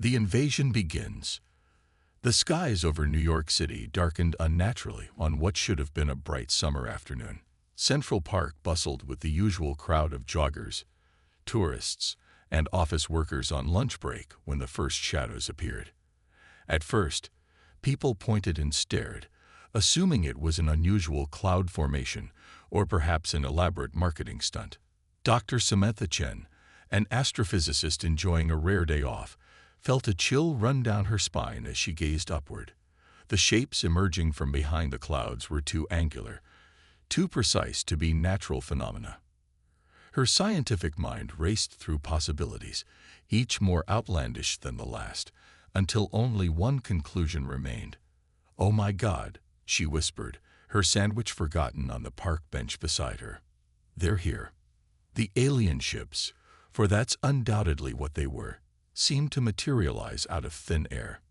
The invasion begins. The skies over New York City darkened unnaturally on what should have been a bright summer afternoon. Central Park bustled with the usual crowd of joggers, tourists, and office workers on lunch break when the first shadows appeared. At first, people pointed and stared, assuming it was an unusual cloud formation or perhaps an elaborate marketing stunt. Dr. Samantha Chen, an astrophysicist enjoying a rare day off, felt a chill run down her spine as she gazed upward. The shapes emerging from behind the clouds were too angular, too precise to be natural phenomena. Her scientific mind raced through possibilities, each more outlandish than the last, until only one conclusion remained. "Oh my God," she whispered, her sandwich forgotten on the park bench beside her. "They're here." The alien ships, for that's undoubtedly what they were, seemed to materialize out of thin air.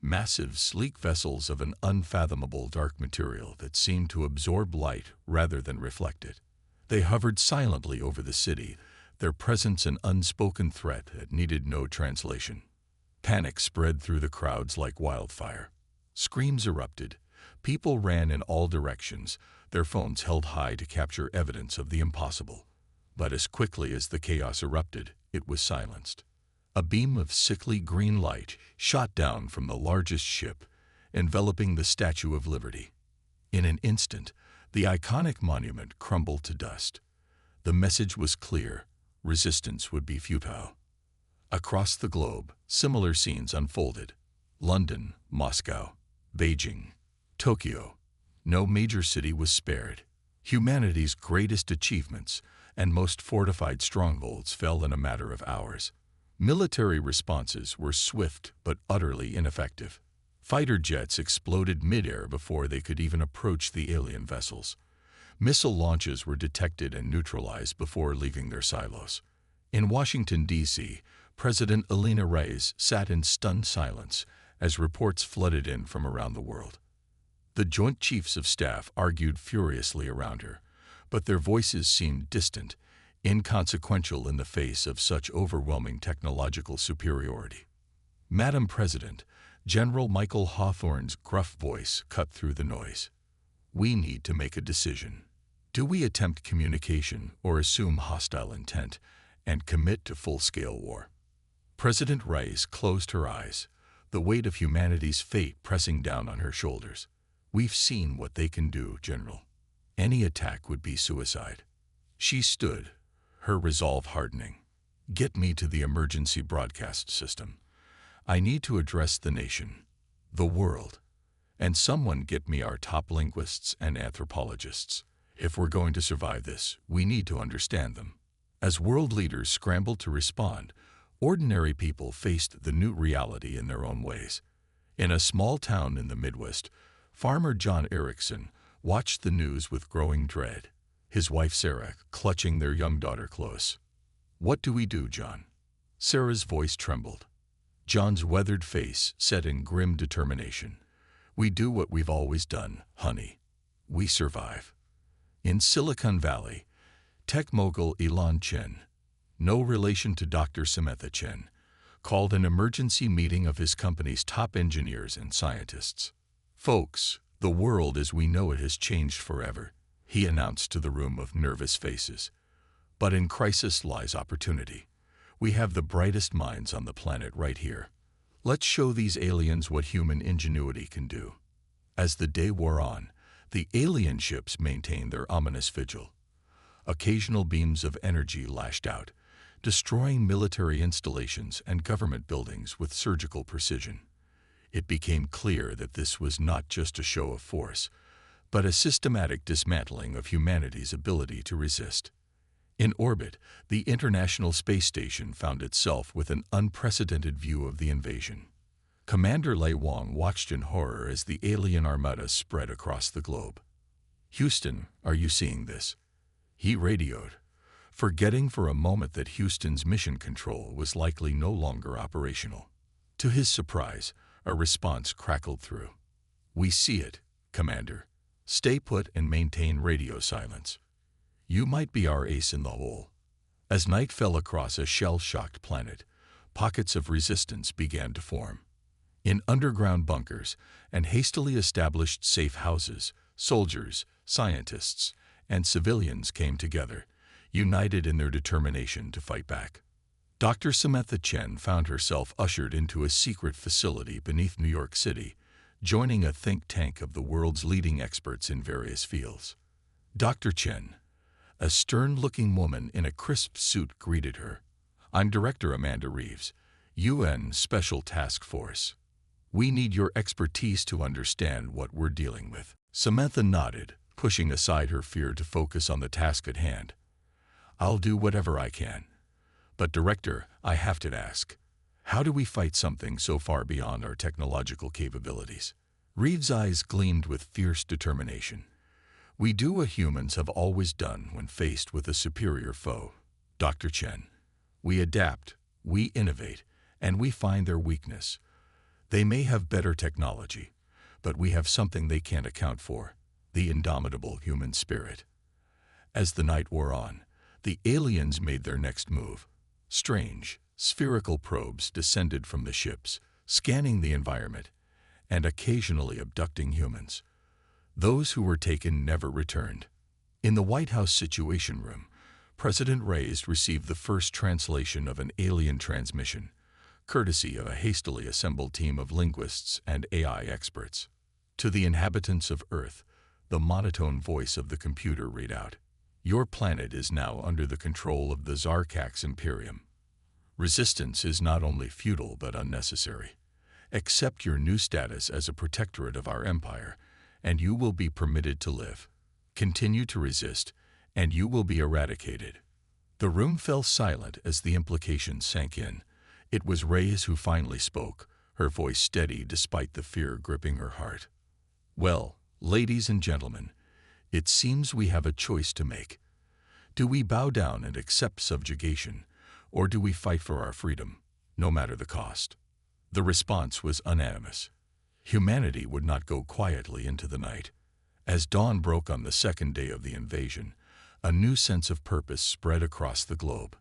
Massive, sleek vessels of an unfathomable dark material that seemed to absorb light rather than reflect it. They hovered silently over the city, their presence an unspoken threat that needed no translation. Panic spread through the crowds like wildfire. Screams erupted. People ran in all directions, their phones held high to capture evidence of the impossible. But as quickly as the chaos erupted, it was silenced. A beam of sickly green light shot down from the largest ship, enveloping the Statue of Liberty. In an instant, the iconic monument crumbled to dust. The message was clear: resistance would be futile. Across the globe, similar scenes unfolded. London, Moscow, Beijing, Tokyo. No major city was spared. Humanity's greatest achievements and most fortified strongholds fell in a matter of hours. Military responses were swift but utterly ineffective. Fighter jets exploded midair before they could even approach the alien vessels. Missile launches were detected and neutralized before leaving their silos. In Washington, D.C., President Elena Reyes sat in stunned silence as reports flooded in from around the world. The Joint Chiefs of Staff argued furiously around her, but their voices seemed distant, inconsequential in the face of such overwhelming technological superiority. "Madam President," General Michael Hawthorne's gruff voice cut through the noise. "We need to make a decision. Do we attempt communication or assume hostile intent and commit to full-scale war?" President Rice closed her eyes, the weight of humanity's fate pressing down on her shoulders. "We've seen what they can do, General. Any attack would be suicide." She stood, her resolve hardening. "Get me to the emergency broadcast system. I need to address the nation, the world, and someone get me our top linguists and anthropologists. If we're going to survive this, we need to understand them." As world leaders scrambled to respond, ordinary people faced the new reality in their own ways. In a small town in the Midwest, farmer John Erickson watched the news with growing dread, his wife Sarah clutching their young daughter close. "What do we do, John?" Sarah's voice trembled. John's weathered face set in grim determination. "We do what we've always done, honey. We survive." In Silicon Valley, tech mogul Elon Chen, no relation to Dr. Samantha Chen, called an emergency meeting of his company's top engineers and scientists. "Folks, the world as we know it has changed forever," he announced to the room of nervous faces. "But in crisis lies opportunity. We have the brightest minds on the planet right here. Let's show these aliens what human ingenuity can do." As the day wore on, the alien ships maintained their ominous vigil. Occasional beams of energy lashed out, destroying military installations and government buildings with surgical precision. It became clear that this was not just a show of force, but a systematic dismantling of humanity's ability to resist. In orbit, the International Space Station found itself with an unprecedented view of the invasion. Commander Lei Wang watched in horror as the alien armada spread across the globe. "Houston, are you seeing this?" he radioed, forgetting for a moment that Houston's mission control was likely no longer operational. To his surprise, a response crackled through. "We see it, Commander. Stay put and maintain radio silence. You might be our ace in the hole." As night fell across a shell-shocked planet, pockets of resistance began to form. In underground bunkers and hastily established safe houses, soldiers, scientists, and civilians came together, united in their determination to fight back. Dr. Samantha Chen found herself ushered into a secret facility beneath New York City, joining a think tank of the world's leading experts in various fields. Dr. Chen, a stern-looking woman in a crisp suit, greeted her. "I'm Director Amanda Reeves, UN Special Task Force. We need your expertise to understand what we're dealing with." Samantha nodded, pushing aside her fear to focus on the task at hand. "I'll do whatever I can. But Director, I have to ask, how do we fight something so far beyond our technological capabilities?" Reeves' eyes gleamed with fierce determination. "We do what humans have always done when faced with a superior foe, Dr. Chen. We adapt, we innovate, and we find their weakness. They may have better technology, but we have something they can't account for: the indomitable human spirit." As the night wore on, the aliens made their next move. Strange, spherical probes descended from the ships, scanning the environment and occasionally abducting humans. Those who were taken never returned. In the White House Situation Room, President Reyes received the first translation of an alien transmission, courtesy of a hastily assembled team of linguists and AI experts. To the inhabitants of Earth, the monotone voice of the computer read out, "Your planet is now under the control of the Zarkax Imperium. Resistance is not only futile but unnecessary. Accept your new status as a protectorate of our empire, and you will be permitted to live. Continue to resist, and you will be eradicated." The room fell silent as the implications sank in. It was Reyes who finally spoke, her voice steady despite the fear gripping her heart. "Well, ladies and gentlemen, it seems we have a choice to make. Do we bow down and accept subjugation, or do we fight for our freedom, no matter the cost?" The response was unanimous. Humanity would not go quietly into the night. As dawn broke on the second day of the invasion, a new sense of purpose spread across the globe.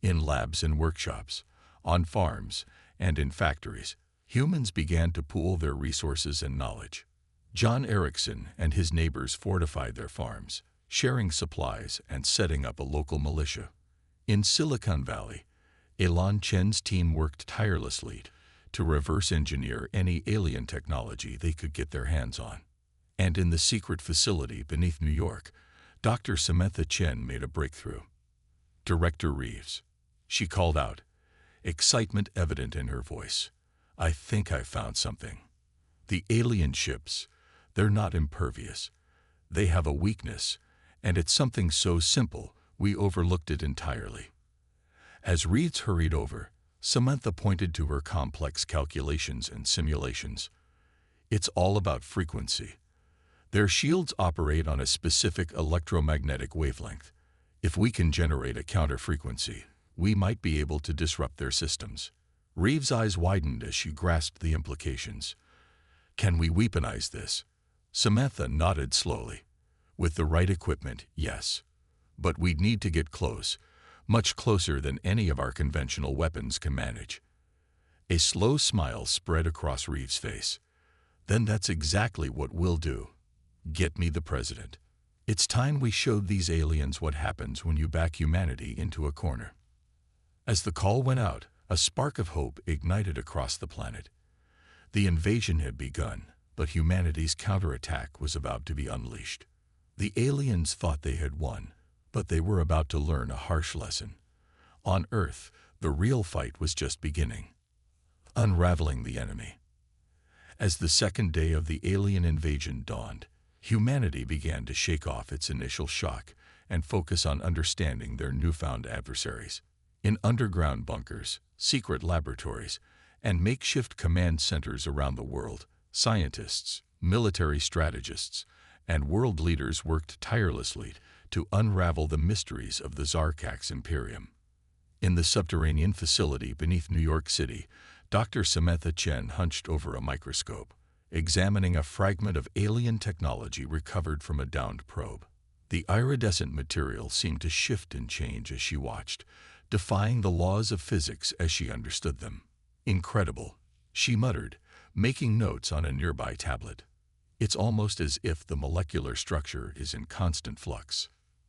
In labs and workshops, on farms, and in factories, humans began to pool their resources and knowledge. John Erickson and his neighbors fortified their farms, sharing supplies and setting up a local militia. In Silicon Valley, Elan Chen's team worked tirelessly to reverse engineer any alien technology they could get their hands on. And in the secret facility beneath New York, Dr. Samantha Chen made a breakthrough. "Director Reeves," she called out, excitement evident in her voice, "I think I've found something. The alien ships, they're not impervious. They have a weakness, and it's something so simple we overlooked it entirely." As Reeves hurried over, Samantha pointed to her complex calculations and simulations. "It's all about frequency. Their shields operate on a specific electromagnetic wavelength. If we can generate a counter-frequency, we might be able to disrupt their systems." Reeves' eyes widened as she grasped the implications. "Can we weaponize this?" Samantha nodded slowly. "With the right equipment, yes. But we'd need to get close, much closer than any of our conventional weapons can manage." A slow smile spread across Reeves' face. "Then that's exactly what we'll do. Get me the president. It's time we showed these aliens what happens when you back humanity into a corner." As the call went out, a spark of hope ignited across the planet. The invasion had begun, but humanity's counterattack was about to be unleashed. The aliens thought they had won, but they were about to learn a harsh lesson. On Earth, the real fight was just beginning. Unraveling the enemy. As the second day of the alien invasion dawned, humanity began to shake off its initial shock and focus on understanding their newfound adversaries. In underground bunkers, secret laboratories, and makeshift command centers around the world, scientists, military strategists, and world leaders worked tirelessly to unravel the mysteries of the Zarkax Imperium. In the subterranean facility beneath New York City, Dr. Samantha Chen hunched over a microscope, examining a fragment of alien technology recovered from a downed probe. The iridescent material seemed to shift and change as she watched, defying the laws of physics as she understood them. "Incredible," she muttered, making notes on a nearby tablet. "It's almost as if the molecular structure is in constant flux."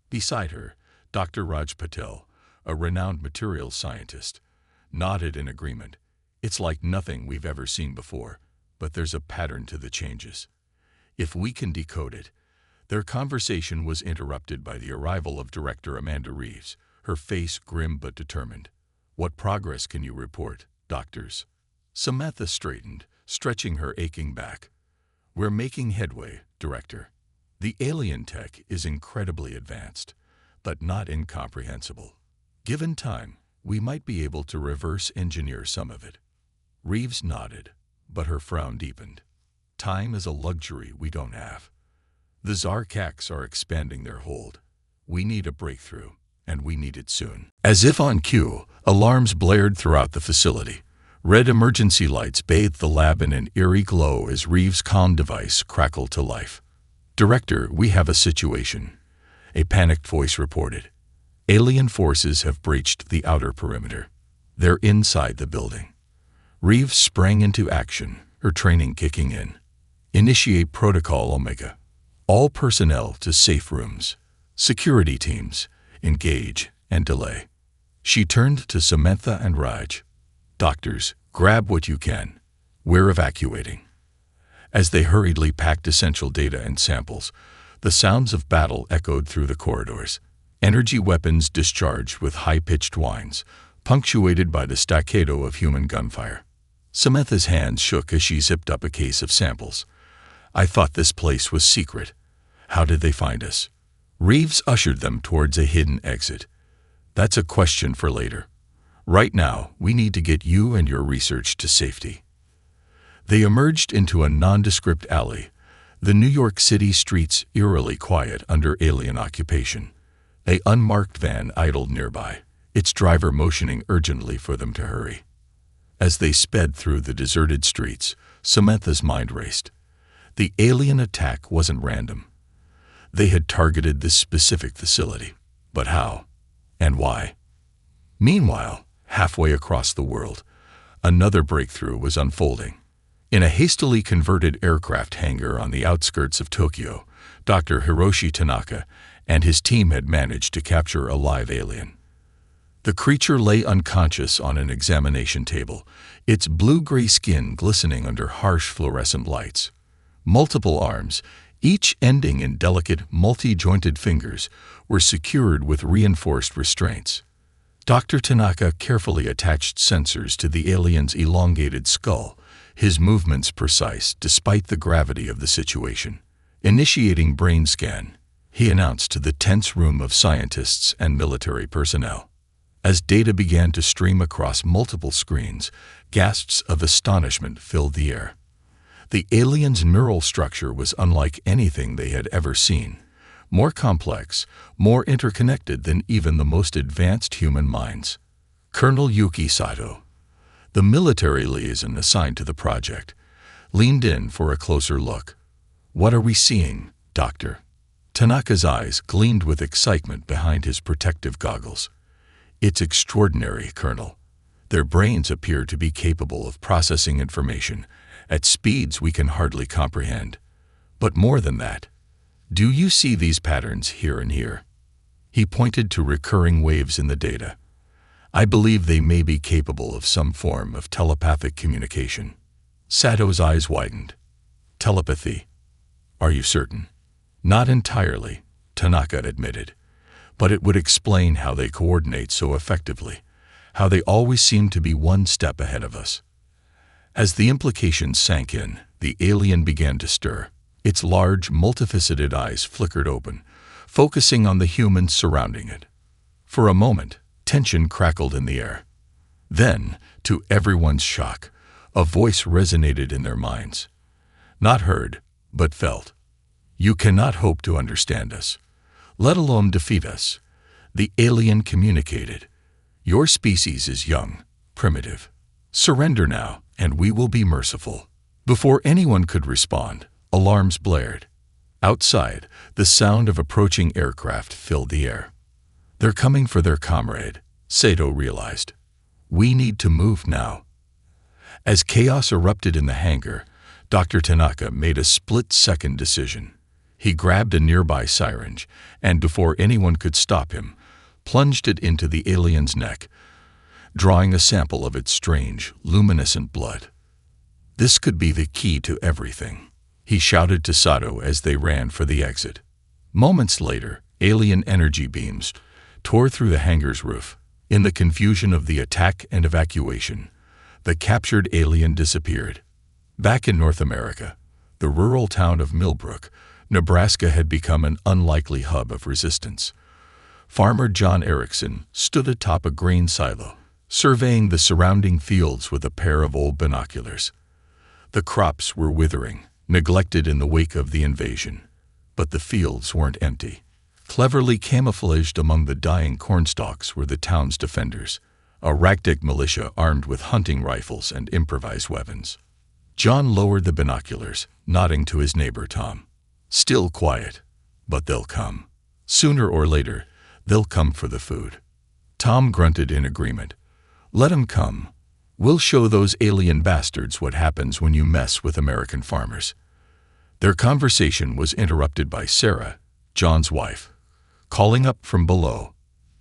Beside her, Dr. Raj Patel, a renowned materials scientist, nodded in agreement. "It's like nothing we've ever seen before, but there's a pattern to the changes. If we can decode it." Their conversation was interrupted by the arrival of Director Amanda Reeves, her face grim but determined. "What progress can you report, doctors?" Samantha straightened, stretching her aching back. "We're making headway, Director. The alien tech is incredibly advanced, but not incomprehensible. Given time, we might be able to reverse engineer some of it." Reeves nodded, but her frown deepened. "Time is a luxury we don't have. The Zarkaks are expanding their hold. We need a breakthrough, and we need it soon." As if on cue, alarms blared throughout the facility. Red emergency lights bathed the lab in an eerie glow as Reeves' comm device crackled to life. "Director, we have a situation," a panicked voice reported. "Alien forces have breached the outer perimeter. They're inside the building." Reeves sprang into action, her training kicking in. "Initiate Protocol Omega. All personnel to safe rooms. Security teams, engage and delay." She turned to Samantha and Raj. "Doctors, grab what you can. We're evacuating." As they hurriedly packed essential data and samples, the sounds of battle echoed through the corridors. Energy weapons discharged with high-pitched whines, punctuated by the staccato of human gunfire. Samantha's hands shook as she zipped up a case of samples. "I thought this place was secret. How did they find us?" Reeves ushered them towards a hidden exit. "That's a question for later. Right now, we need to get you and your research to safety." They emerged into a nondescript alley, the New York City streets eerily quiet under alien occupation. An unmarked van idled nearby, its driver motioning urgently for them to hurry. As they sped through the deserted streets, Samantha's mind raced. The alien attack wasn't random. They had targeted this specific facility. But how? And why? Meanwhile, halfway across the world, another breakthrough was unfolding. In a hastily converted aircraft hangar on the outskirts of Tokyo, Dr. Hiroshi Tanaka and his team had managed to capture a live alien. The creature lay unconscious on an examination table, its blue-gray skin glistening under harsh fluorescent lights. Multiple arms, each ending in delicate, multi-jointed fingers, were secured with reinforced restraints. Dr. Tanaka carefully attached sensors to the alien's elongated skull, his movements precise despite the gravity of the situation. "Initiating brain scan," he announced to the tense room of scientists and military personnel. As data began to stream across multiple screens, gasps of astonishment filled the air. The alien's neural structure was unlike anything they had ever seen, more complex, more interconnected than even the most advanced human minds. Colonel Yuki Sato, the military liaison assigned to the project, leaned in for a closer look. "What are we seeing, Doctor?" Tanaka's eyes gleamed with excitement behind his protective goggles. "It's extraordinary, Colonel. Their brains appear to be capable of processing information at speeds we can hardly comprehend. But more than that, do you see these patterns here and here?" He pointed to recurring waves in the data. "I believe they may be capable of some form of telepathic communication." Sato's eyes widened. "Telepathy? Are you certain?" "Not entirely," Tanaka admitted. "But it would explain how they coordinate so effectively, how they always seem to be one step ahead of us." As the implications sank in, the alien began to stir. Its large, multifaceted eyes flickered open, focusing on the humans surrounding it. For a moment, tension crackled in the air. Then, to everyone's shock, a voice resonated in their minds. Not heard, but felt. "You cannot hope to understand us, let alone defeat us," the alien communicated. "Your species is young, primitive. Surrender now, and we will be merciful." Before anyone could respond, alarms blared. Outside, the sound of approaching aircraft filled the air. "They're coming for their comrade," Sato realized. We need to move now. As chaos erupted in the hangar, Dr. Tanaka made a split-second decision. He grabbed a nearby syringe and, before anyone could stop him, plunged it into the alien's neck, drawing a sample of its strange, luminescent blood. This could be the key to everything, he shouted to Sato as they ran for the exit. Moments later, alien energy beams tore through the hangar's roof. In the confusion of the attack and evacuation, the captured alien disappeared. Back in North America, the rural town of Millbrook, Nebraska had become an unlikely hub of resistance. Farmer John Erickson stood atop a grain silo, surveying the surrounding fields with a pair of old binoculars. The crops were withering, neglected in the wake of the invasion. But the fields weren't empty. Cleverly camouflaged among the dying cornstalks were the town's defenders, a ragtag militia armed with hunting rifles and improvised weapons. John lowered the binoculars, nodding to his neighbor Tom. Still quiet, but they'll come. Sooner or later, they'll come for the food. Tom grunted in agreement. Let 'em come. We'll show those alien bastards what happens when you mess with American farmers. Their conversation was interrupted by Sarah, John's wife, calling up from below.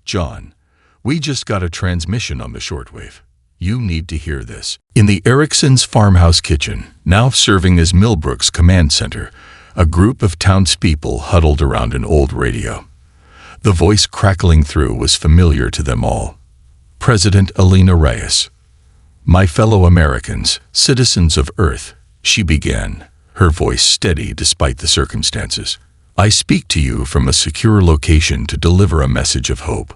John, we just got a transmission on the shortwave. You need to hear this. In the Ericksons' farmhouse kitchen, now serving as Millbrook's command center, a group of townspeople huddled around an old radio. The voice crackling through was familiar to them all. President Elena Reyes. My fellow Americans, citizens of Earth, she began, her voice steady despite the circumstances. I speak to you from a secure location to deliver a message of hope.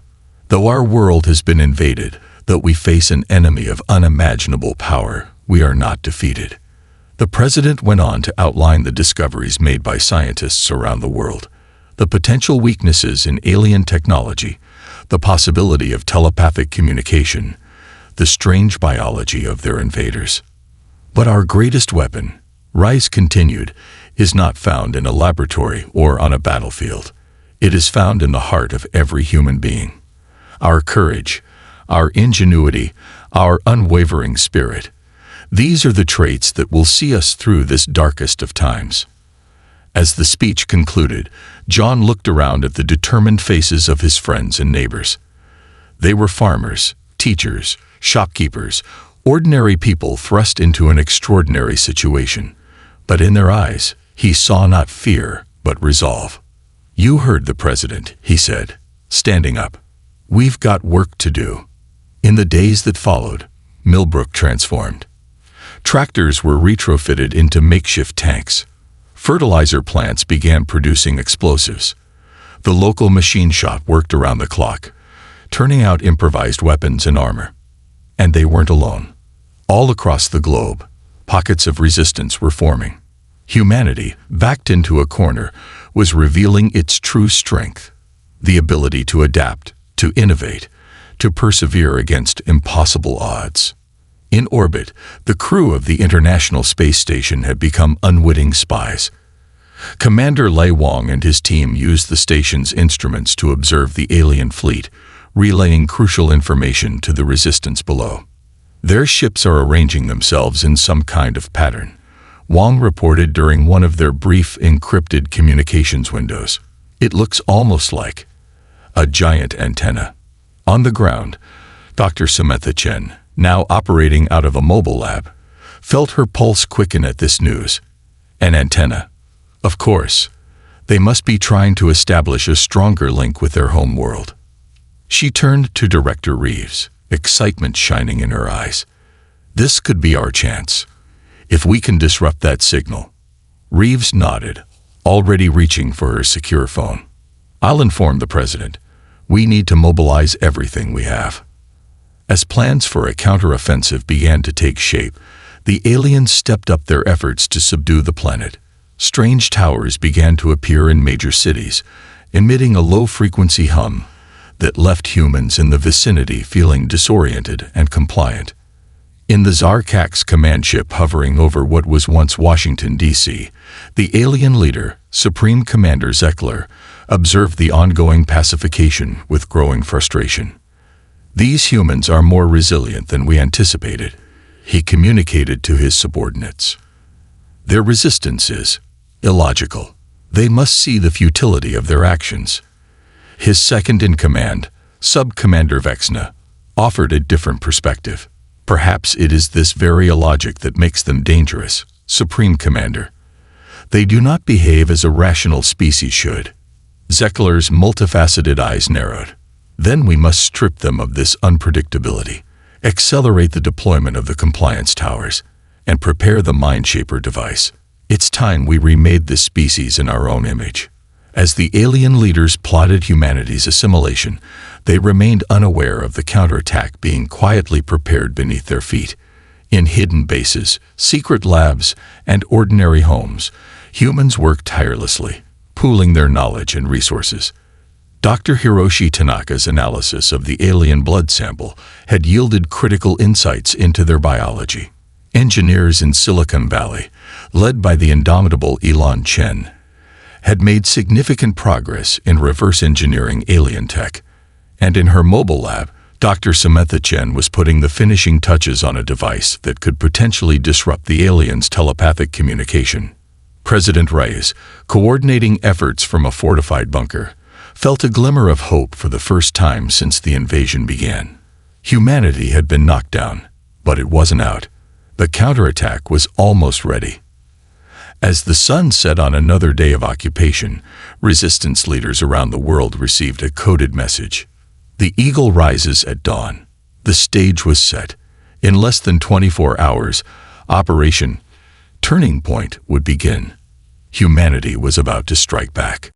Though our world has been invaded, though we face an enemy of unimaginable power, we are not defeated. The president went on to outline the discoveries made by scientists around the world, the potential weaknesses in alien technology, the possibility of telepathic communication, the strange biology of their invaders. But our greatest weapon, Rice continued, is not found in a laboratory or on a battlefield. It is found in the heart of every human being. Our courage, our ingenuity, our unwavering spirit. These are the traits that will see us through this darkest of times. As the speech concluded, John looked around at the determined faces of his friends and neighbors. They were farmers, teachers, shopkeepers, ordinary people thrust into an extraordinary situation. But in their eyes, he saw not fear, but resolve. You heard the president, he said, standing up. We've got work to do. In the days that followed, Millbrook transformed. Tractors were retrofitted into makeshift tanks. Fertilizer plants began producing explosives. The local machine shop worked around the clock, turning out improvised weapons and armor. And they weren't alone. All across the globe, pockets of resistance were forming. Humanity, backed into a corner, was revealing its true strength, the ability to adapt, to innovate, to persevere against impossible odds. In orbit, the crew of the International Space Station had become unwitting spies. Commander Lei Wang and his team used the station's instruments to observe the alien fleet, relaying crucial information to the resistance below. Their ships are arranging themselves in some kind of pattern, Wang reported during one of their brief encrypted communications windows. It looks almost like a giant antenna. On the ground, Dr. Samantha Chen, now operating out of a mobile lab, felt her pulse quicken at this news. An antenna. Of course, they must be trying to establish a stronger link with their home world. She turned to Director Reeves, excitement shining in her eyes. This could be our chance. If we can disrupt that signal. Reeves nodded, already reaching for her secure phone. I'll inform the president. We need to mobilize everything we have. As plans for a counteroffensive began to take shape, the aliens stepped up their efforts to subdue the planet. Strange towers began to appear in major cities, emitting a low-frequency hum that left humans in the vicinity feeling disoriented and compliant. In the Zarkak's command ship hovering over what was once Washington, D.C., the alien leader, Supreme Commander Zeckler, observed the ongoing pacification with growing frustration. These humans are more resilient than we anticipated, he communicated to his subordinates. Their resistance is illogical. They must see the futility of their actions. His second-in-command, Sub-Commander Vexna, offered a different perspective. Perhaps it is this very illogic that makes them dangerous, Supreme Commander. They do not behave as a rational species should. Zeckler's multifaceted eyes narrowed. Then we must strip them of this unpredictability, accelerate the deployment of the compliance towers, and prepare the Mindshaper device. It's time we remade this species in our own image. As the alien leaders plotted humanity's assimilation, they remained unaware of the counterattack being quietly prepared beneath their feet. In hidden bases, secret labs, and ordinary homes, humans worked tirelessly, pooling their knowledge and resources. Dr. Hiroshi Tanaka's analysis of the alien blood sample had yielded critical insights into their biology. Engineers in Silicon Valley, led by the indomitable Elon Chen, had made significant progress in reverse engineering alien tech, and in her mobile lab, Dr. Samantha Chen was putting the finishing touches on a device that could potentially disrupt the aliens' telepathic communication. President Reyes, coordinating efforts from a fortified bunker, felt a glimmer of hope for the first time since the invasion began. Humanity had been knocked down, but it wasn't out. The counterattack was almost ready. As the sun set on another day of occupation, resistance leaders around the world received a coded message. The eagle rises at dawn. The stage was set. In less than 24 hours, Operation Turning Point would begin. Humanity was about to strike back.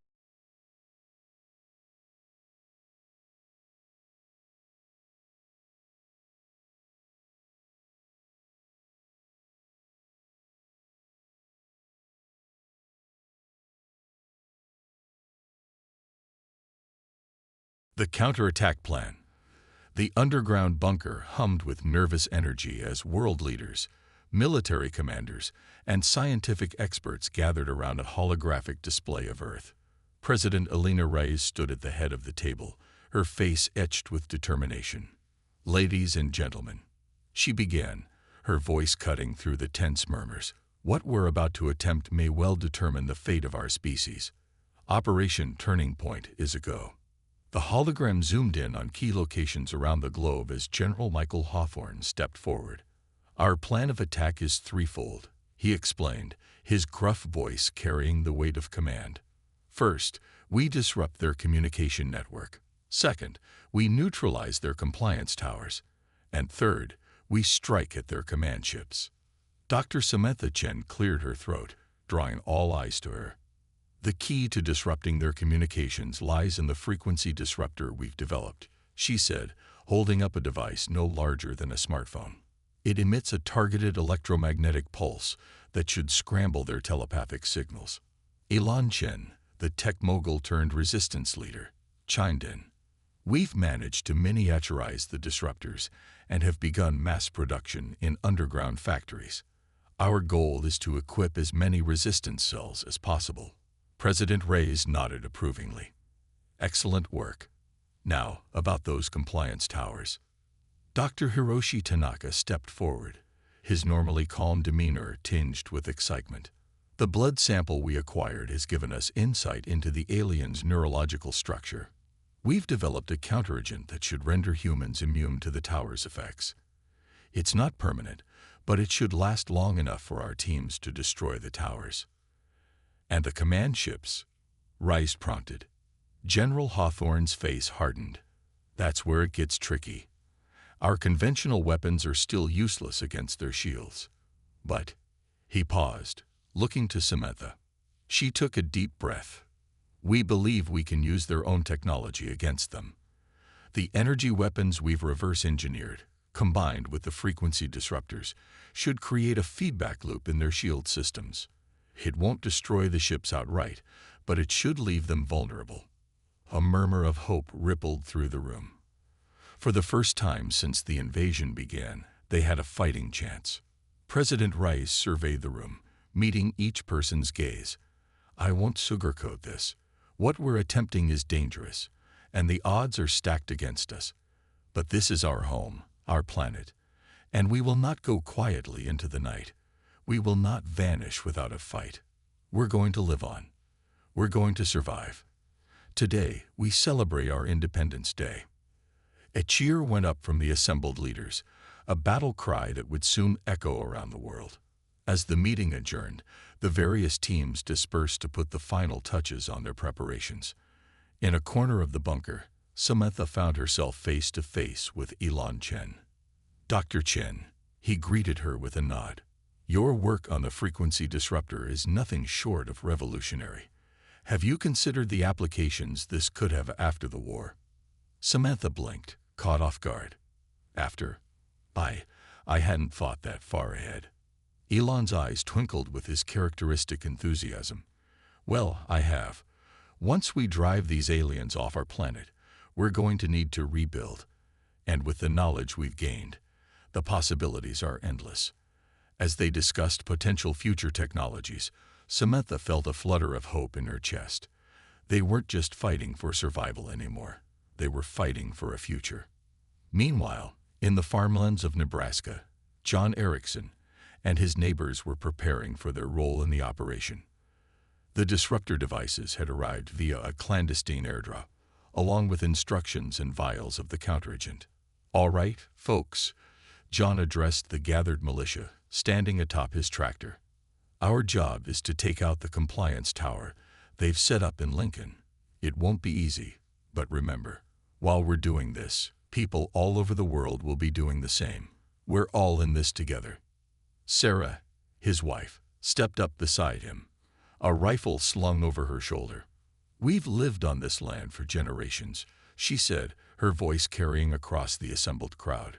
The counterattack plan. The underground bunker hummed with nervous energy as world leaders, military commanders, and scientific experts gathered around a holographic display of Earth. President Elena Reyes stood at the head of the table, her face etched with determination. "Ladies and gentlemen," she began, her voice cutting through the tense murmurs, "what we're about to attempt may well determine the fate of our species. Operation Turning Point is a go." The hologram zoomed in on key locations around the globe as General Michael Hawthorne stepped forward. "Our plan of attack is threefold," he explained, his gruff voice carrying the weight of command. "First, we disrupt their communication network. Second, we neutralize their compliance towers. And third, we strike at their command ships." Dr. Samantha Chen cleared her throat, drawing all eyes to her. "The key to disrupting their communications lies in the frequency disruptor we've developed," she said, holding up a device no larger than a smartphone. "It emits a targeted electromagnetic pulse that should scramble their telepathic signals." Elon Chen, the tech mogul turned resistance leader, chimed in. "We've managed to miniaturize the disruptors and have begun mass production in underground factories. Our goal is to equip as many resistance cells as possible." President Reyes nodded approvingly. "Excellent work. Now, about those compliance towers." Dr. Hiroshi Tanaka stepped forward, his normally calm demeanor tinged with excitement. "The blood sample we acquired has given us insight into the aliens' neurological structure. We've developed a counteragent that should render humans immune to the tower's effects. It's not permanent, but it should last long enough for our teams to destroy the towers." "And the command ships?" Rice prompted. General Hawthorne's face hardened. "That's where it gets tricky. Our conventional weapons are still useless against their shields. But," he paused, looking to Samantha. She took a deep breath. "We believe we can use their own technology against them. The energy weapons we've reverse-engineered, combined with the frequency disruptors, should create a feedback loop in their shield systems. It won't destroy the ships outright, but it should leave them vulnerable." A murmur of hope rippled through the room. For the first time since the invasion began, they had a fighting chance. President Rice surveyed the room, meeting each person's gaze. "I won't sugarcoat this. What we're attempting is dangerous, and the odds are stacked against us. But this is our home, our planet, and we will not go quietly into the night. We will not vanish without a fight. We're going to live on. We're going to survive. Today, we celebrate our Independence Day. A cheer went up from the assembled leaders, a battle cry that would soon echo around the world. As the meeting adjourned, the various teams dispersed to put the final touches on their preparations. In a corner of the bunker, Samantha found herself face to face with Elon Chen. Dr. Chen, he greeted her with a nod. Your work on the frequency disruptor is nothing short of revolutionary. Have you considered the applications this could have after the war? Samantha blinked, caught off guard. After? I hadn't thought that far ahead. Elon's eyes twinkled with his characteristic enthusiasm. Well, I have. Once we drive these aliens off our planet, we're going to need to rebuild. And with the knowledge we've gained, the possibilities are endless. As they discussed potential future technologies, Samantha felt a flutter of hope in her chest. They weren't just fighting for survival anymore. They were fighting for a future. Meanwhile, in the farmlands of Nebraska, John Erickson and his neighbors were preparing for their role in the operation. The disruptor devices had arrived via a clandestine airdrop, along with instructions and vials of the counteragent. All right, folks, John addressed the gathered militia, standing atop his tractor. Our job is to take out the compliance tower they've set up in Lincoln. It won't be easy, but remember, while we're doing this, people all over the world will be doing the same. We're all in this together. Sarah, his wife, stepped up beside him, a rifle slung over her shoulder. We've lived on this land for generations, she said, her voice carrying across the assembled crowd.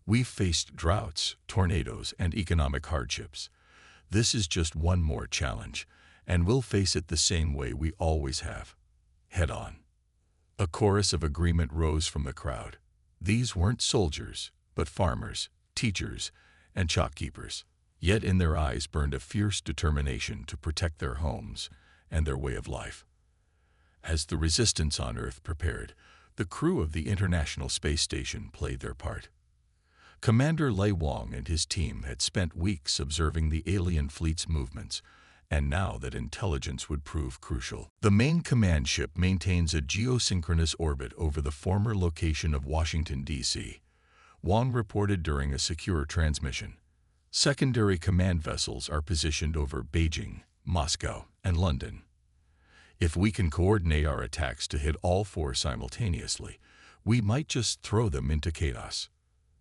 We've faced droughts, tornadoes, and economic hardships. This is just one more challenge, and we'll face it the same way we always have. Head on. A chorus of agreement rose from the crowd. These weren't soldiers, but farmers, teachers, and shopkeepers. Yet in their eyes burned a fierce determination to protect their homes and their way of life. As the resistance on Earth prepared, the crew of the International Space Station played their part. Commander Lei Wang and his team had spent weeks observing the alien fleet's movements, and now that intelligence would prove crucial. The main command ship maintains a geosynchronous orbit over the former location of Washington, D.C., Wang reported during a secure transmission. Secondary command vessels are positioned over Beijing, Moscow, and London. If we can coordinate our attacks to hit all four simultaneously, we might just throw them into chaos.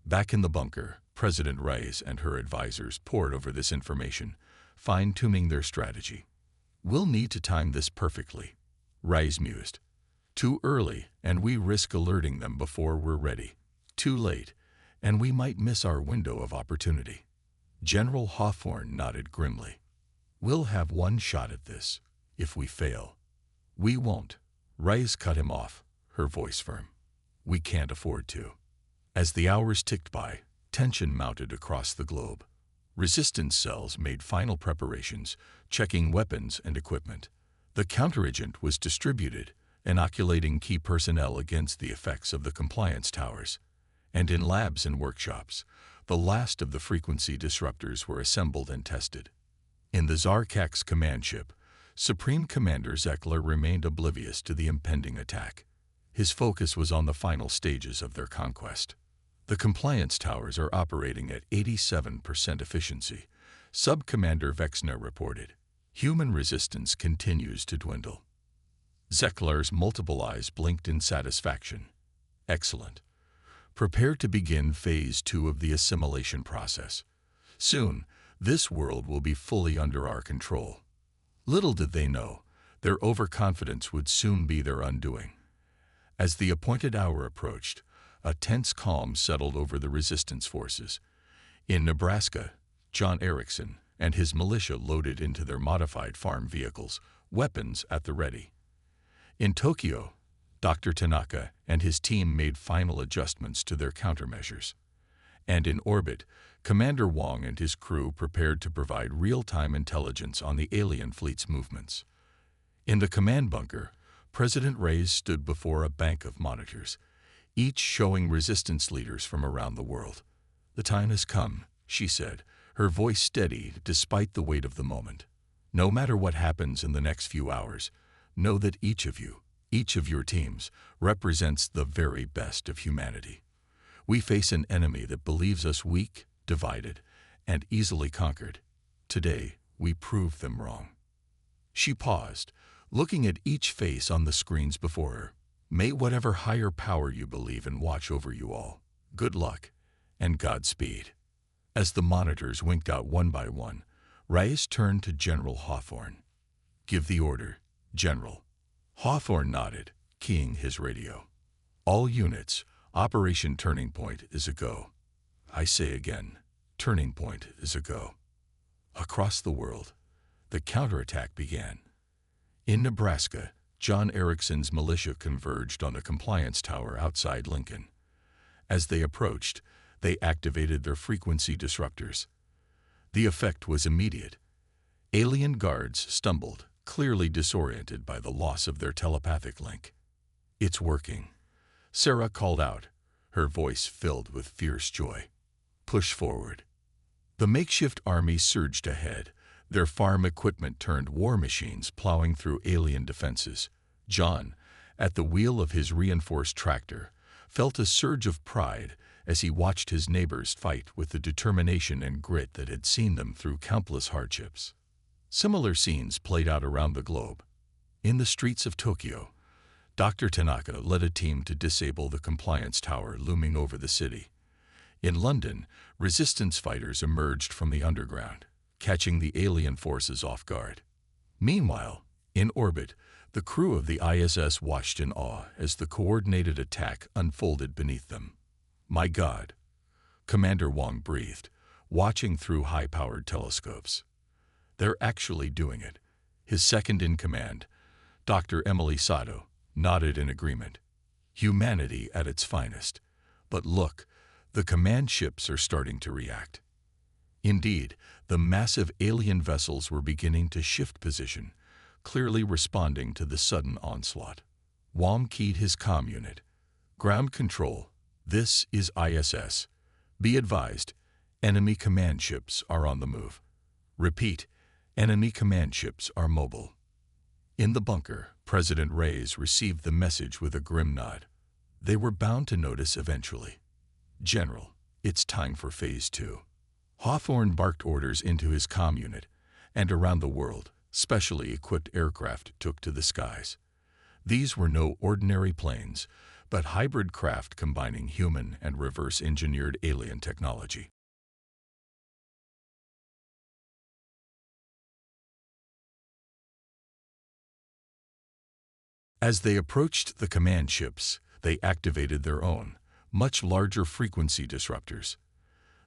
Back in the bunker, President Reyes and her advisors pored over this information, fine-tuning their strategy. We'll need to time this perfectly, Reyes mused. Too early, and we risk alerting them before we're ready. Too late, and we might miss our window of opportunity. General Hawthorne nodded grimly. We'll have one shot at this. If we fail, we won't. Reyes cut him off, her voice firm. We can't afford to. As the hours ticked by, tension mounted across the globe. Resistance cells made final preparations, checking weapons and equipment. The counteragent was distributed, inoculating key personnel against the effects of the compliance towers. And in labs and workshops, the last of the frequency disruptors were assembled and tested. In the Zarkak's command ship, Supreme Commander Zeckler remained oblivious to the impending attack. His focus was on the final stages of their conquest. The compliance towers are operating at 87% efficiency, Sub-Commander Vexner reported. Human resistance continues to dwindle. Zeckler's multiple eyes blinked in satisfaction. Excellent. Prepare to begin Phase 2 of the assimilation process. Soon, this world will be fully under our control. Little did they know, their overconfidence would soon be their undoing. As the appointed hour approached, a tense calm settled over the resistance forces. In Nebraska, John Erickson and his militia loaded into their modified farm vehicles, weapons at the ready. In Tokyo, Dr. Tanaka and his team made final adjustments to their countermeasures. And in orbit, Commander Wang and his crew prepared to provide real-time intelligence on the alien fleet's movements. In the command bunker, President Reyes stood before a bank of monitors, each showing resistance leaders from around the world. "The time has come," she said, her voice steady despite the weight of the moment. "No matter what happens in the next few hours, know that each of you, each of your teams, represents the very best of humanity. We face an enemy that believes us weak, divided, and easily conquered. Today, we prove them wrong." She paused, looking at each face on the screens before her. "May whatever higher power you believe in watch over you all. Good luck, and Godspeed." As the monitors winked out one by one, Reyes turned to General Hawthorne. "Give the order, General." Hawthorne nodded, keying his radio. "All units, Operation Turning Point is a go. I say again, Turning Point is a go." Across the world, the counterattack began. In Nebraska, John Erickson's militia converged on a compliance tower outside Lincoln. As they approached, they activated their frequency disruptors. The effect was immediate. Alien guards stumbled, clearly disoriented by the loss of their telepathic link. "It's working," Sarah called out, her voice filled with fierce joy. "Push forward." The makeshift army surged ahead, their farm equipment turned war machines plowing through alien defenses. John, at the wheel of his reinforced tractor, felt a surge of pride as he watched his neighbors fight with the determination and grit that had seen them through countless hardships. Similar scenes played out around the globe. In the streets of Tokyo, Dr. Tanaka led a team to disable the compliance tower looming over the city. In London, resistance fighters emerged from the underground, catching the alien forces off guard. Meanwhile, in orbit, the crew of the ISS watched in awe as the coordinated attack unfolded beneath them. "My God," Commander Wong breathed, watching through high-powered telescopes. "They're actually doing it." His second-in-command, Dr. Emily Sato, nodded in agreement. "Humanity at its finest. But look, the command ships are starting to react." Indeed, the massive alien vessels were beginning to shift position, clearly responding to the sudden onslaught. Wong keyed his comm unit. "Ground control, this is ISS. Be advised, enemy command ships are on the move. Repeat, enemy command ships are mobile." In the bunker, President Reyes received the message with a grim nod. They were bound to notice eventually. "General, it's time for Phase 2. Hawthorne barked orders into his comm unit, and around the world, specially equipped aircraft took to the skies. These were no ordinary planes, but hybrid craft combining human and reverse-engineered alien technology. As they approached the command ships, they activated their own, much larger frequency disruptors.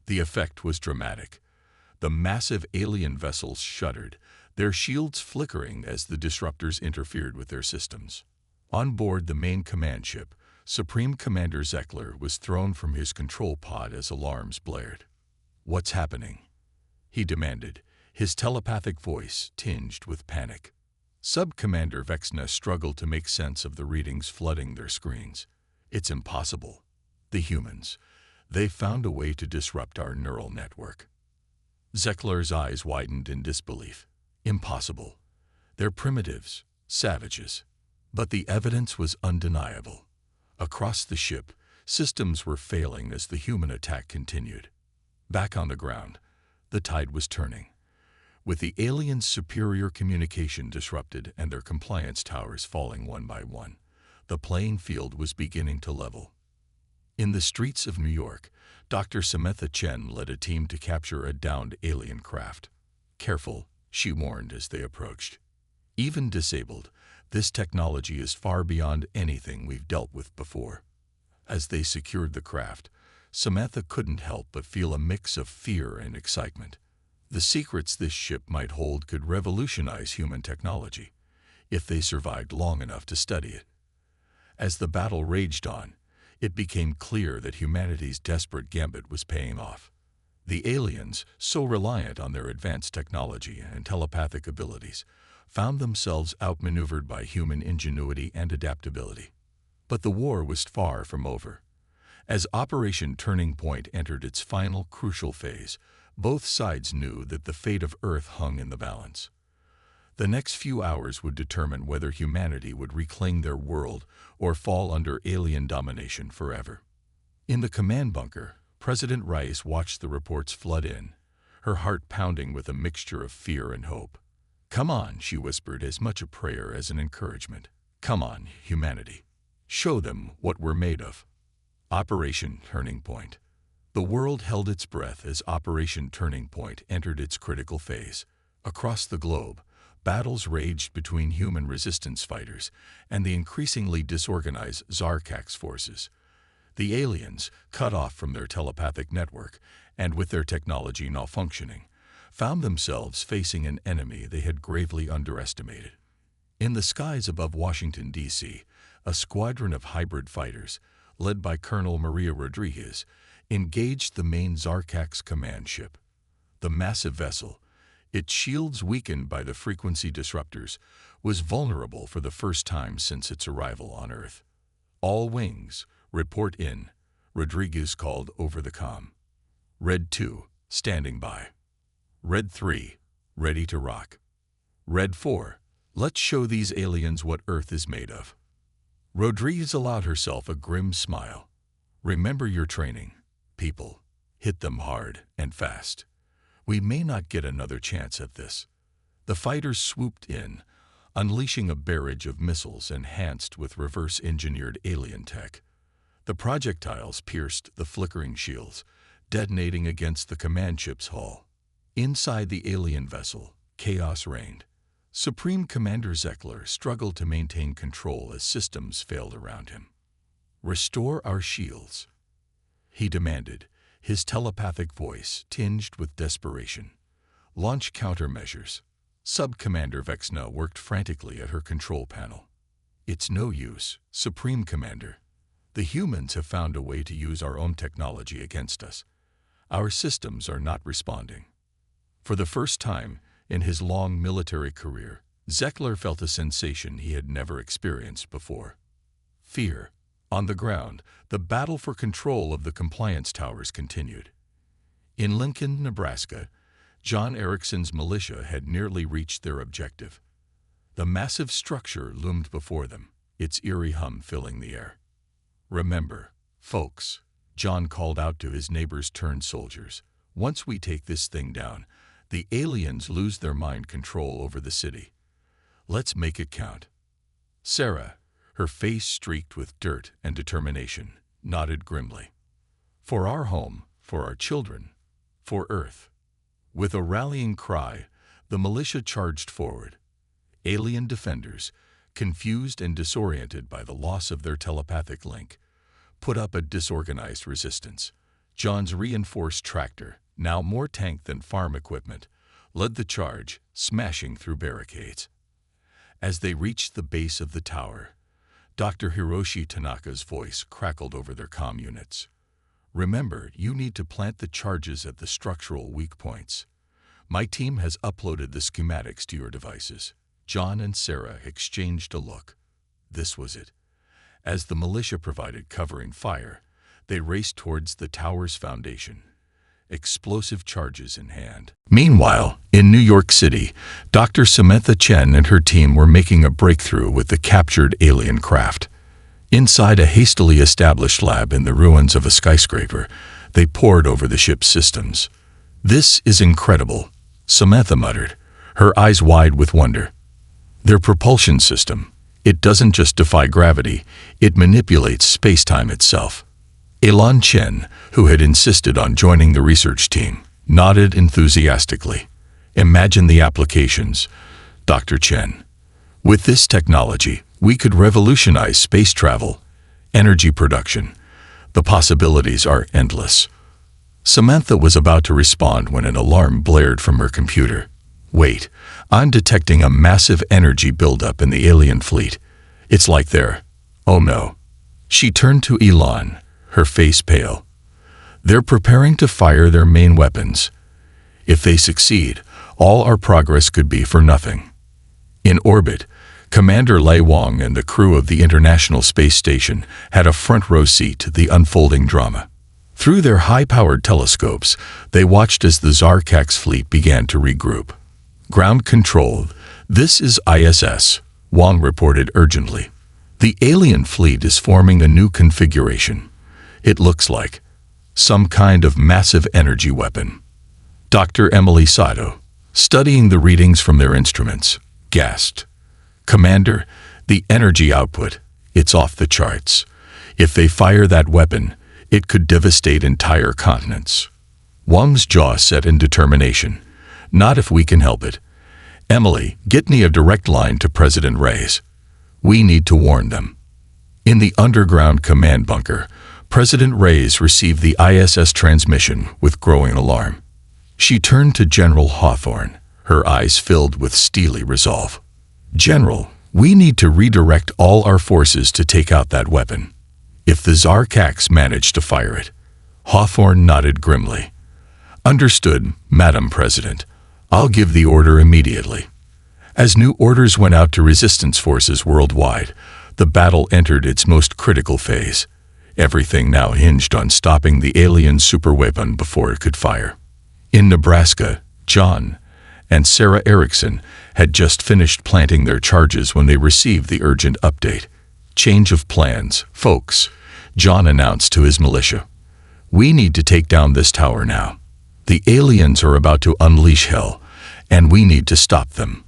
The effect was dramatic. The massive alien vessels shuddered, their shields flickering as the disruptors interfered with their systems. On board the main command ship, Supreme Commander Zeckler was thrown from his control pod as alarms blared. "What's happening?" he demanded, his telepathic voice tinged with panic. Sub-Commander Vexna struggled to make sense of the readings flooding their screens. "It's impossible. The humans. They've found a way to disrupt our neural network." Zeckler's eyes widened in disbelief. "Impossible. They're primitives, savages." But the evidence was undeniable. Across the ship, systems were failing as the human attack continued. Back on the ground, the tide was turning. With the aliens' superior communication disrupted and their compliance towers falling one by one, the playing field was beginning to level. In the streets of New York, Dr. Samantha Chen led a team to capture a downed alien craft. "Careful," she warned as they approached. "Even disabled, this technology is far beyond anything we've dealt with before." As they secured the craft, Samantha couldn't help but feel a mix of fear and excitement. The secrets this ship might hold could revolutionize human technology, if they survived long enough to study it. As the battle raged on, it became clear that humanity's desperate gambit was paying off. The aliens, so reliant on their advanced technology and telepathic abilities, found themselves outmaneuvered by human ingenuity and adaptability. But the war was far from over. As Operation Turning Point entered its final crucial phase, both sides knew that the fate of Earth hung in the balance. The next few hours would determine whether humanity would reclaim their world or fall under alien domination forever. In the command bunker, President Rice watched the reports flood in, her heart pounding with a mixture of fear and hope. "Come on," she whispered, as much a prayer as an encouragement. "Come on, humanity. Show them what we're made of." Operation Turning Point. The world held its breath as Operation Turning Point entered its critical phase. Across the globe, battles raged between human resistance fighters and the increasingly disorganized Zarkax forces. The aliens, cut off from their telepathic network and with their technology malfunctioning, found themselves facing an enemy they had gravely underestimated. In the skies above Washington, D.C., a squadron of hybrid fighters, led by Colonel Maria Rodriguez, engaged the main Zarkax command ship. The massive vessel, its shields weakened by the frequency disruptors, was vulnerable for the first time since its arrival on Earth. "All wings, report in," Rodriguez called over the comm. "Red 2, standing by. Red 3, ready to rock. Red 4, let's show these aliens what Earth is made of." Rodriguez allowed herself a grim smile. "Remember your training, people. Hit them hard and fast. We may not get another chance at this." The fighters swooped in, unleashing a barrage of missiles enhanced with reverse-engineered alien tech. The projectiles pierced the flickering shields, detonating against the command ship's hull. Inside the alien vessel, chaos reigned. Supreme Commander Zeckler struggled to maintain control as systems failed around him. "Restore our shields," he demanded, his telepathic voice tinged with desperation. "Launch countermeasures." Sub-Commander Vexna worked frantically at her control panel. "It's no use, Supreme Commander. The humans have found a way to use our own technology against us. Our systems are not responding." For the first time in his long military career, Zeckler felt a sensation he had never experienced before. Fear. On the ground, the battle for control of the compliance towers continued. In Lincoln, Nebraska, John Erickson's militia had nearly reached their objective. The massive structure loomed before them, its eerie hum filling the air. "Remember, folks," John called out to his neighbors-turned soldiers, "once we take this thing down, the aliens lose their mind control over the city. Let's make it count." Sarah, her face streaked with dirt and determination, nodded grimly. "For our home, for our children, for Earth." With a rallying cry, the militia charged forward. Alien defenders, confused and disoriented by the loss of their telepathic link, put up a disorganized resistance. John's reinforced tractor, now more tank than farm equipment, led the charge, smashing through barricades. As they reached the base of the tower, Dr. Hiroshi Tanaka's voice crackled over their comm units. "Remember, you need to plant the charges at the structural weak points. My team has uploaded the schematics to your devices." John and Sarah exchanged a look. This was it. As the militia provided covering fire, they raced towards the tower's foundation, explosive charges in hand. Meanwhile, in New York City, Dr. Samantha Chen and her team were making a breakthrough with the captured alien craft. Inside a hastily established lab in the ruins of a skyscraper, they pored over the ship's systems. "This is incredible," Samantha muttered, her eyes wide with wonder. "Their propulsion system, it doesn't just defy gravity, it manipulates space-time itself." Elan Chen, who had insisted on joining the research team, nodded enthusiastically. "Imagine the applications, Dr. Chen. With this technology, we could revolutionize space travel, energy production. The possibilities are endless." Samantha was about to respond when an alarm blared from her computer. "Wait, I'm detecting a massive energy buildup in the alien fleet. It's like they're—" "Oh no." She turned to Elan, her face pale. "They're preparing to fire their main weapons. If they succeed, all our progress could be for nothing." In orbit, Commander Lei Wang and the crew of the International Space Station had a front-row seat to the unfolding drama. Through their high-powered telescopes, they watched as the Zarkak's fleet began to regroup. "Ground control, this is ISS," Wang reported urgently. "The alien fleet is forming a new configuration. It looks like some kind of massive energy weapon." Dr. Emily Sato, studying the readings from their instruments, gasped. "Commander, the energy output, it's off the charts. If they fire that weapon, it could devastate entire continents." Wang's jaw set in determination. "Not if we can help it. Emily, get me a direct line to President Reyes. We need to warn them." In the underground command bunker, President Reyes received the ISS transmission with growing alarm. She turned to General Hawthorne, her eyes filled with steely resolve. "General, we need to redirect all our forces to take out that weapon. If the Zarkaks manage to fire it." Hawthorne nodded grimly. "Understood, Madam President. I'll give the order immediately." As new orders went out to resistance forces worldwide, the battle entered its most critical phase. Everything now hinged on stopping the alien superweapon before it could fire. In Nebraska, John and Sarah Erickson had just finished planting their charges when they received the urgent update. "Change of plans, folks," John announced to his militia. "We need to take down this tower now. The aliens are about to unleash hell, and we need to stop them."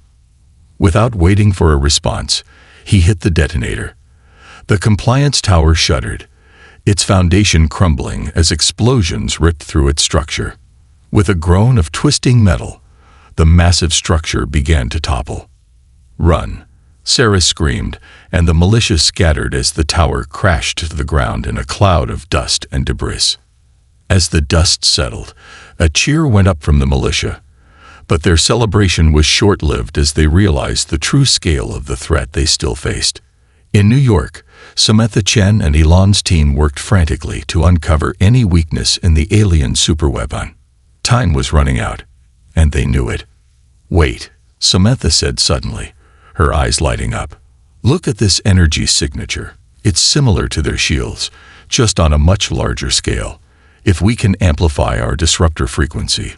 Without waiting for a response, he hit the detonator. The compliance tower shuddered, its foundation crumbling as explosions ripped through its structure. With a groan of twisting metal, the massive structure began to topple. "Run!" Sarah screamed, and the militia scattered as the tower crashed to the ground in a cloud of dust and debris. As the dust settled, a cheer went up from the militia, but their celebration was short-lived as they realized the true scale of the threat they still faced. In New York, Samantha Chen and Elon's team worked frantically to uncover any weakness in the alien superweapon. Time was running out, and they knew it. "Wait," Samantha said suddenly, her eyes lighting up. "Look at this energy signature. It's similar to their shields, just on a much larger scale. If we can amplify our disruptor frequency."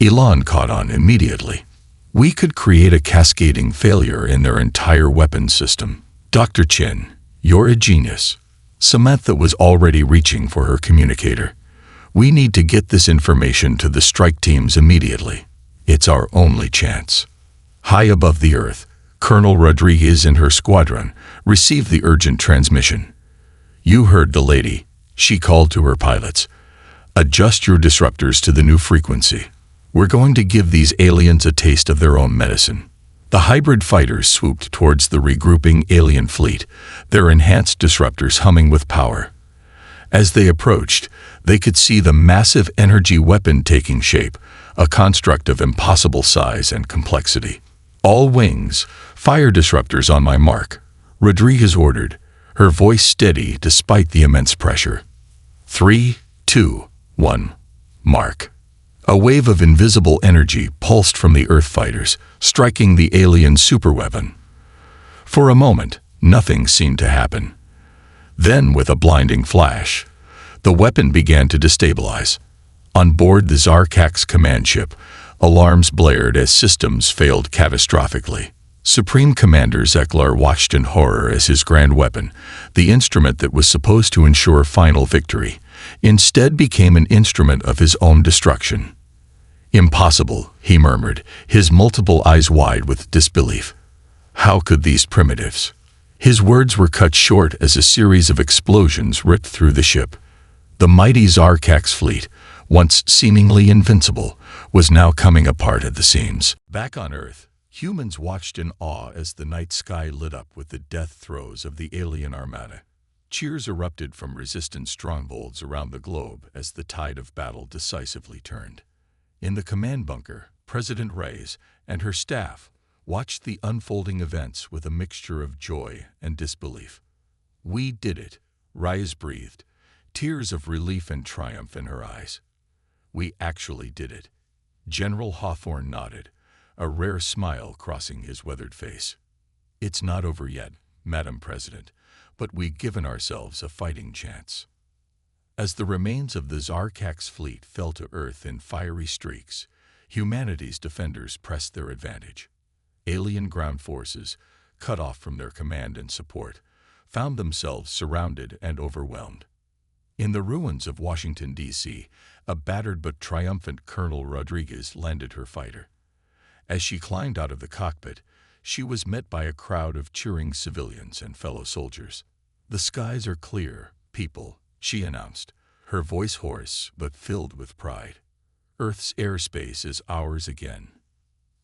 Elon caught on immediately. "We could create a cascading failure in their entire weapons system." "Dr. Chen, you're a genius." Samantha was already reaching for her communicator. "We need to get this information to the strike teams immediately. It's our only chance." High above the earth, Colonel Rodriguez and her squadron received the urgent transmission. "You heard the lady," she called to her pilots. "Adjust your disruptors to the new frequency. We're going to give these aliens a taste of their own medicine." The hybrid fighters swooped towards the regrouping alien fleet, their enhanced disruptors humming with power. As they approached, they could see the massive energy weapon taking shape, a construct of impossible size and complexity. "All wings, fire disruptors on my mark," Rodriguez ordered, her voice steady despite the immense pressure. 3, 2, 1, mark. A wave of invisible energy pulsed from the Earth fighters, striking the alien superweapon. For a moment, nothing seemed to happen. Then, with a blinding flash, the weapon began to destabilize. On board the Zarkak's command ship, alarms blared as systems failed catastrophically. Supreme Commander Zeklar watched in horror as his grand weapon, the instrument that was supposed to ensure final victory, instead became an instrument of his own destruction. "Impossible," he murmured, his multiple eyes wide with disbelief. "How could these primitives?" His words were cut short as a series of explosions ripped through the ship. The mighty Zarkak's fleet, once seemingly invincible, was now coming apart at the seams. Back on Earth, humans watched in awe as the night sky lit up with the death throes of the alien armada. Cheers erupted from resistance strongholds around the globe as the tide of battle decisively turned. In the command bunker, President Reyes and her staff watched the unfolding events with a mixture of joy and disbelief. "We did it," Reyes breathed, tears of relief and triumph in her eyes. "We actually did it." General Hawthorne nodded, a rare smile crossing his weathered face. It's not over yet, Madam President, but we've given ourselves a fighting chance. As the remains of the Zarkak's fleet fell to earth in fiery streaks, humanity's defenders pressed their advantage. Alien ground forces, cut off from their command and support, found themselves surrounded and overwhelmed. In the ruins of Washington, D.C., a battered but triumphant Colonel Rodriguez landed her fighter. As she climbed out of the cockpit, she was met by a crowd of cheering civilians and fellow soldiers. "The skies are clear, people," she announced, her voice hoarse but filled with pride. "Earth's airspace is ours again."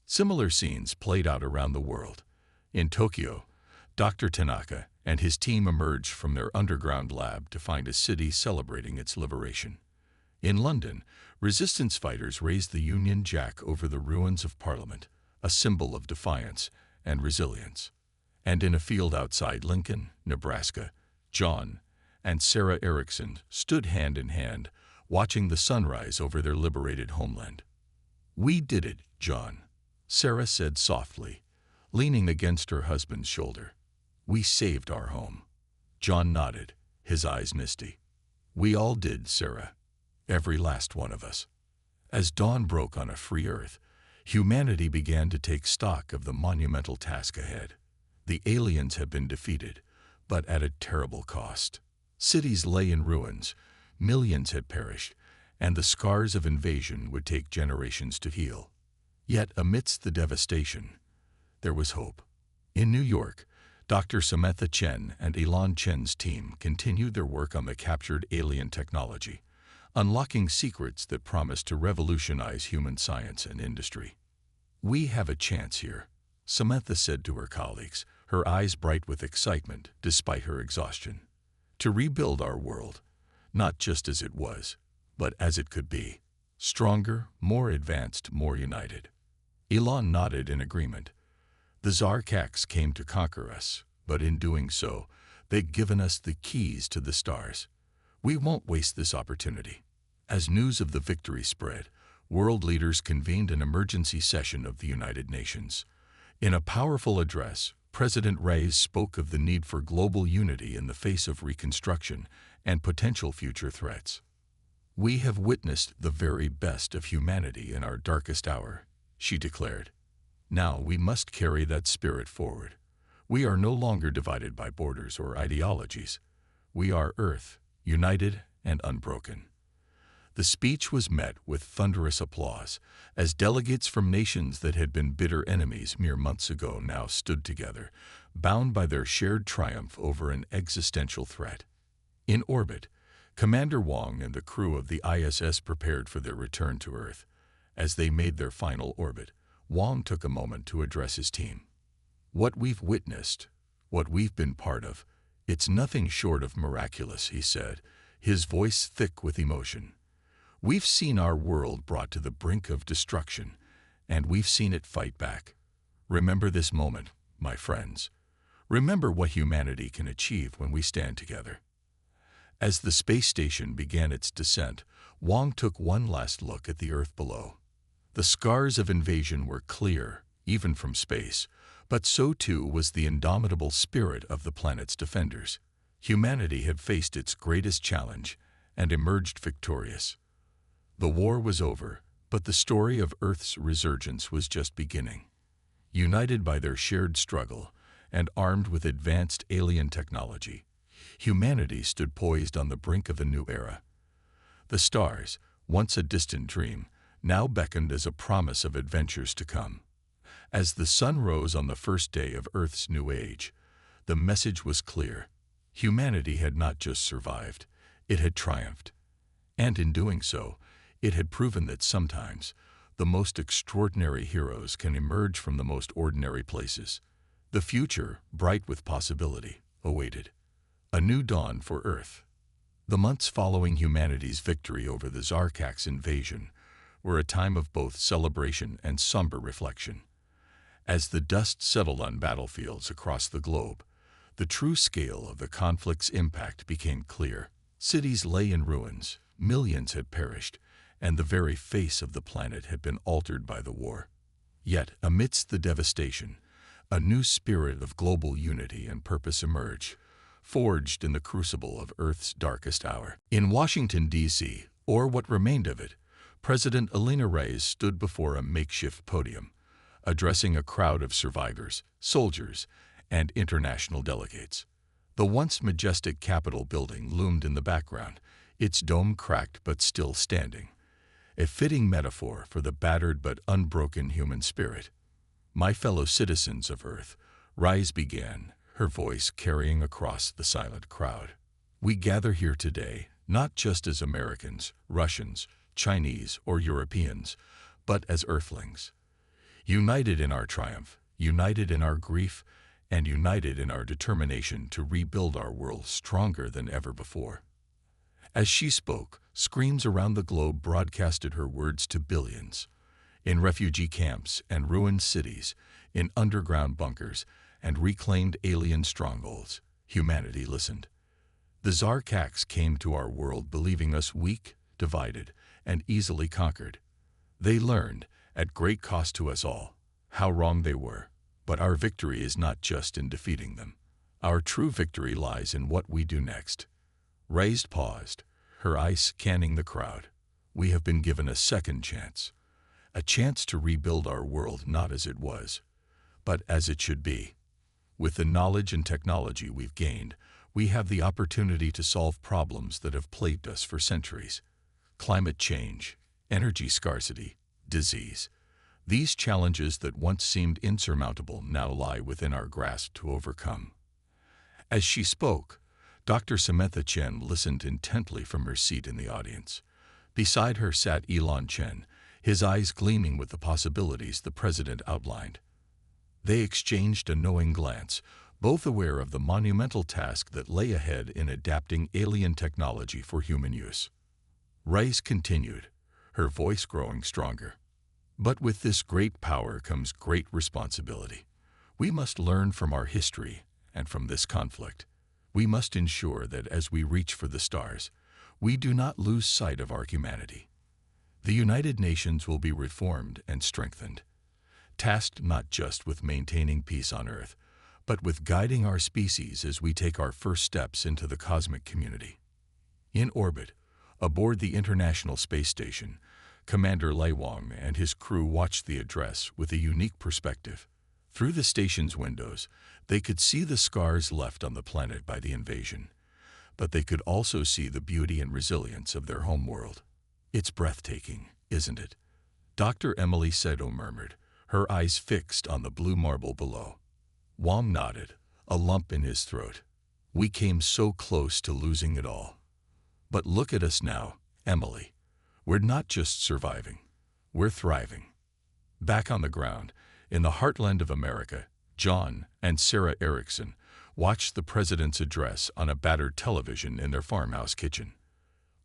Similar scenes played out around the world. In Tokyo, Dr. Tanaka and his team emerged from their underground lab to find a city celebrating its liberation. In London, resistance fighters raised the Union Jack over the ruins of Parliament, a symbol of defiance and resilience. And in a field outside Lincoln, Nebraska, John and Sarah Erickson stood hand in hand, watching the sunrise over their liberated homeland. "We did it, John," Sarah said softly, leaning against her husband's shoulder. "We saved our home." John nodded, his eyes misty. "We all did, Sarah. Every last one of us." As dawn broke on a free Earth, humanity began to take stock of the monumental task ahead. The aliens had been defeated, but at a terrible cost. Cities lay in ruins, millions had perished, and the scars of invasion would take generations to heal. Yet amidst the devastation, there was hope. In New York, Dr. Samantha Chen and Elon Chen's team continued their work on the captured alien technology, unlocking secrets that promised to revolutionize human science and industry. "We have a chance here," Samantha said to her colleagues, her eyes bright with excitement despite her exhaustion. "To rebuild our world, not just as it was, but as it could be. Stronger, more advanced, more united." Elon nodded in agreement. "The Zarkaks came to conquer us, but in doing so, they've given us the keys to the stars. We won't waste this opportunity." As news of the victory spread, world leaders convened an emergency session of the United Nations. In a powerful address, President Reyes spoke of the need for global unity in the face of reconstruction and potential future threats. "We have witnessed the very best of humanity in our darkest hour," she declared. "Now we must carry that spirit forward. We are no longer divided by borders or ideologies. We are Earth, united and unbroken." The speech was met with thunderous applause, as delegates from nations that had been bitter enemies mere months ago now stood together, bound by their shared triumph over an existential threat. In orbit, Commander Wong and the crew of the ISS prepared for their return to Earth. As they made their final orbit, Wong took a moment to address his team. "What we've witnessed, what we've been part of, it's nothing short of miraculous," he said, his voice thick with emotion. "We've seen our world brought to the brink of destruction, and we've seen it fight back. Remember this moment, my friends. Remember what humanity can achieve when we stand together." As the space station began its descent, Wong took one last look at the Earth below. The scars of invasion were clear, even from space, but so too was the indomitable spirit of the planet's defenders. Humanity had faced its greatest challenge and emerged victorious. The war was over, but the story of Earth's resurgence was just beginning. United by their shared struggle and armed with advanced alien technology, humanity stood poised on the brink of a new era. The stars, once a distant dream, now beckoned as a promise of adventures to come. As the sun rose on the first day of Earth's new age, the message was clear. Humanity had not just survived, it had triumphed. And in doing so, it had proven that sometimes the most extraordinary heroes can emerge from the most ordinary places. The future, bright with possibility, awaited. A new dawn for Earth. The months following humanity's victory over the Zarkak's invasion were a time of both celebration and somber reflection. As the dust settled on battlefields across the globe, the true scale of the conflict's impact became clear. Cities lay in ruins, millions had perished, and the very face of the planet had been altered by the war. Yet, amidst the devastation, A new spirit of global unity and purpose emerged, forged in the crucible of Earth's darkest hour. In Washington, D.C., or what remained of it, President Elena Reyes stood before a makeshift podium, addressing a crowd of survivors, soldiers, and international delegates. The once majestic Capitol building loomed in the background, its dome cracked but still standing, a fitting metaphor for the battered but unbroken human spirit. "My fellow citizens of Earth," Reyes began, her voice carrying across the silent crowd. "We gather here today, not just as Americans, Russians, Chinese, or Europeans, but as Earthlings. United in our triumph, united in our grief, and united in our determination to rebuild our world stronger than ever before." As she spoke, screams around the globe broadcasted her words to billions. In refugee camps and ruined cities, in underground bunkers and reclaimed alien strongholds, humanity listened. The Zarkaks came to our world believing us weak, divided, and easily conquered. They learned, at great cost to us all, how wrong they were. But our victory is not just in defeating them. Our true victory lies in what we do next. Reyes paused, her eyes scanning the crowd. "We have been given a second chance. A chance to rebuild our world not as it was, but as it should be. With the knowledge and technology we've gained, we have the opportunity to solve problems that have plagued us for centuries. Climate change, energy scarcity, disease. These challenges that once seemed insurmountable now lie within our grasp to overcome." As she spoke, Dr. Samantha Chen listened intently from her seat in the audience. Beside her sat Elon Chen, his eyes gleaming with the possibilities the president outlined. They exchanged a knowing glance, both aware of the monumental task that lay ahead in adapting alien technology for human use. Reyes continued, her voice growing stronger. "But with this great power comes great responsibility. We must learn from our history and from this conflict. We must ensure that as we reach for the stars, we do not lose sight of our humanity. The United Nations will be reformed and strengthened, tasked not just with maintaining peace on Earth, but with guiding our species as we take our first steps into the cosmic community." In orbit, aboard the International Space Station, Commander Lei Wang and his crew watched the address with a unique perspective. Through the station's windows, they could see the scars left on the planet by the invasion, but they could also see the beauty and resilience of their homeworld. "It's breathtaking, isn't it?" Dr. Emily Seto murmured, her eyes fixed on the blue marble below. Wang nodded, a lump in his throat. "We came so close to losing it all. But look at us now, Emily. We're not just surviving, we're thriving." Back on the ground, in the heartland of America, John and Sarah Erickson watched the president's address on a battered television in their farmhouse kitchen.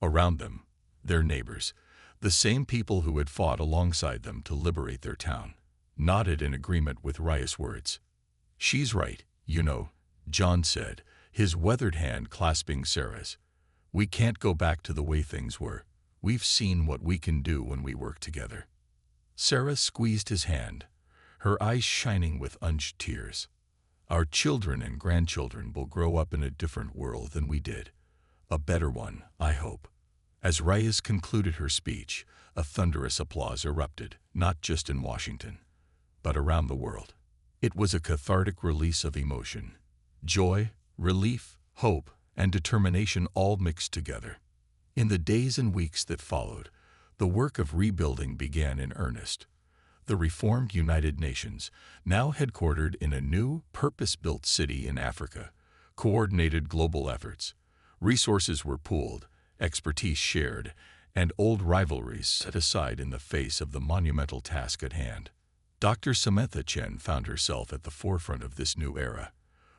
Around them, their neighbors, the same people who had fought alongside them to liberate their town, nodded in agreement with Reyes' words. "She's right, you know," John said, his weathered hand clasping Sarah's. "We can't go back to the way things were. We've seen what we can do when we work together." Sarah squeezed his hand, her eyes shining with unused tears. "Our children and grandchildren will grow up in a different world than we did. A better one, I hope." As Reyes concluded her speech, a thunderous applause erupted, not just in Washington, but around the world. It was a cathartic release of emotion. Joy, relief, hope, and determination all mixed together. In the days and weeks that followed, the work of rebuilding began in earnest. The reformed United Nations, now headquartered in a new, purpose-built city in Africa, coordinated global efforts. Resources were pooled, expertise shared, and old rivalries set aside in the face of the monumental task at hand. Dr. Samantha Chen found herself at the forefront of this new era.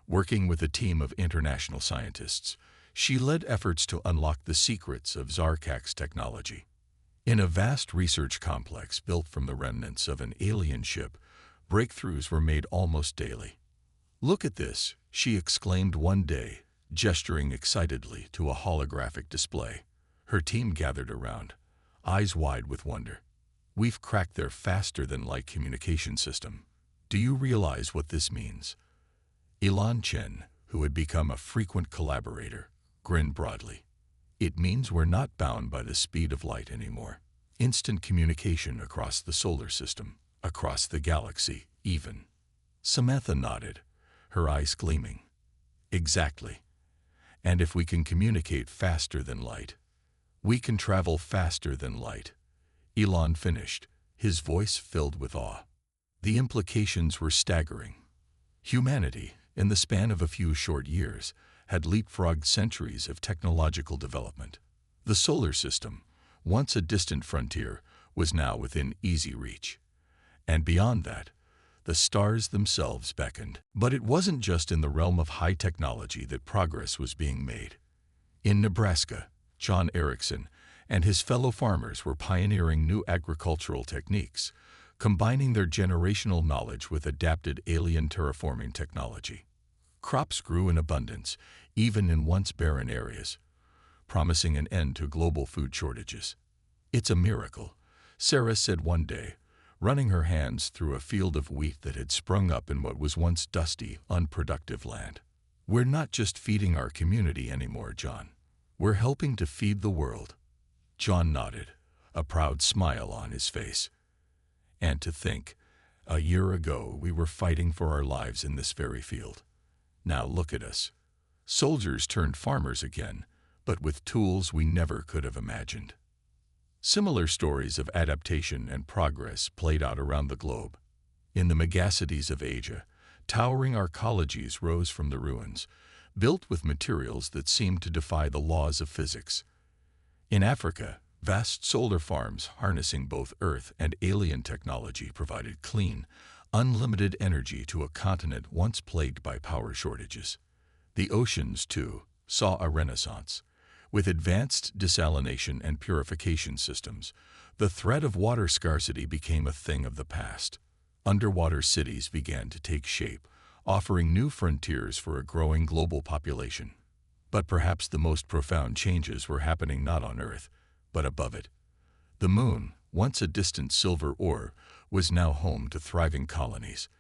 Working with a team of international scientists, she led efforts to unlock the secrets of Zarkak's technology. In a vast research complex built from the remnants of an alien ship, breakthroughs were made almost daily. "Look at this," she exclaimed one day, gesturing excitedly to a holographic display. Her team gathered around, eyes wide with wonder. "We've cracked their faster-than-light communication system. Do you realize what this means? Ilan Chen, who had become a frequent collaborator, grinned broadly. It means we're not bound by the speed of light anymore. Instant communication across the solar system, across the galaxy, even. Samantha nodded, her eyes gleaming. Exactly. And if we can communicate faster than light, we can travel faster than light. Elon finished, his voice filled with awe. The implications were staggering. Humanity, in the span of a few short years, had leapfrogged centuries of technological development. The solar system, once a distant frontier, was now within easy reach. And beyond that, the stars themselves beckoned. But it wasn't just in the realm of high technology that progress was being made. In Nebraska, John Erickson and his fellow farmers were pioneering new agricultural techniques, combining their generational knowledge with adapted alien terraforming technology. Crops grew in abundance, even in once barren areas, promising an end to global food shortages. "It's a miracle," Sarah said one day, running her hands through a field of wheat that had sprung up in what was once dusty, unproductive land. "We're not just feeding our community anymore, John. We're helping to feed the world." John nodded, a proud smile on his face. And to think, a year ago we were fighting for our lives in this very field. Now look at us. Soldiers turned farmers again, but with tools we never could have imagined. Similar stories of adaptation and progress played out around the globe. In the megacities of Asia, towering arcologies rose from the ruins, built with materials that seemed to defy the laws of physics. In Africa, vast solar farms harnessing both Earth and alien technology provided clean, unlimited energy to a continent once plagued by power shortages. The oceans, too, saw a renaissance. With advanced desalination and purification systems, the threat of water scarcity became a thing of the past. Underwater cities began to take shape, offering new frontiers for a growing global population. But perhaps the most profound changes were happening not on Earth, but above it. The moon, once a distant silver ore, was now home to thriving colonies.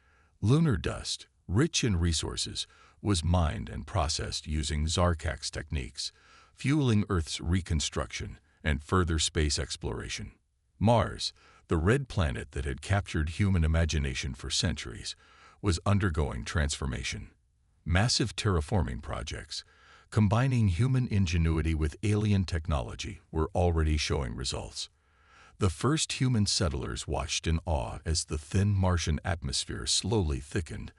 Lunar dust, rich in resources, was mined and processed using Zarkak's techniques, fueling Earth's reconstruction and further space exploration. Mars, the red planet that had captured human imagination for centuries, was undergoing transformation. Massive terraforming projects, combining human ingenuity with alien technology, were already showing results. The first human settlers watched in awe as the thin Martian atmosphere slowly thickened,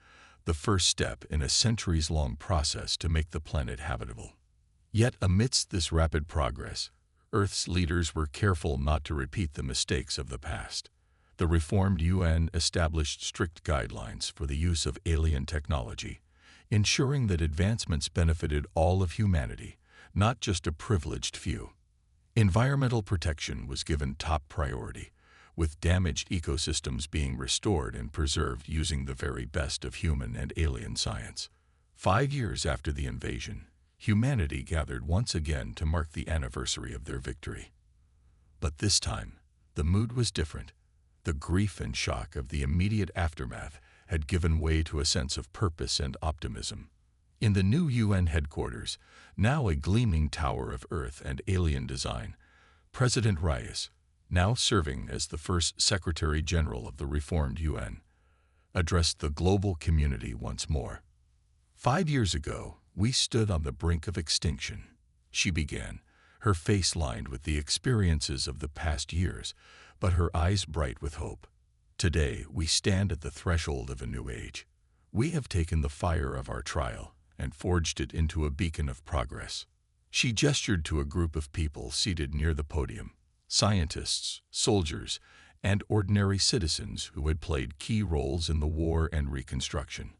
the first step in a centuries-long process to make the planet habitable. Yet amidst this rapid progress, Earth's leaders were careful not to repeat the mistakes of the past. The reformed UN established strict guidelines for the use of alien technology, ensuring that advancements benefited all of humanity, not just a privileged few. Environmental protection was given top priority, with damaged ecosystems being restored and preserved using the very best of human and alien science. 5 years after the invasion, humanity gathered once again to mark the anniversary of their victory. But this time, the mood was different. The grief and shock of the immediate aftermath had given way to a sense of purpose and optimism. In the new UN headquarters, now a gleaming tower of Earth and alien design, President Reyes, now serving as the first Secretary General of the reformed UN, addressed the global community once more. "5 years ago, we stood on the brink of extinction," she began, her face lined with the experiences of the past years, but her eyes bright with hope. "Today, we stand at the threshold of a new age. We have taken the fire of our trial and forged it into a beacon of progress." She gestured to a group of people seated near the podium, scientists, soldiers, and ordinary citizens who had played key roles in the war and reconstruction.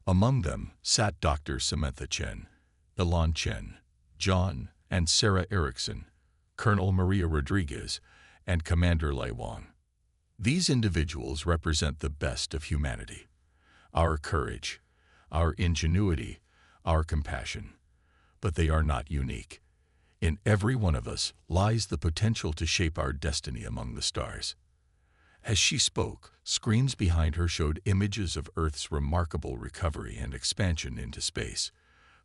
Among them sat Dr. Samantha Chen, Ilan Chen, John and Sarah Erickson, Colonel Maria Rodriguez, and Commander Lai Wang. These individuals represent the best of humanity. Our courage, our ingenuity, our compassion. But they are not unique. In every one of us lies the potential to shape our destiny among the stars. As she spoke, screens behind her showed images of Earth's remarkable recovery and expansion into space.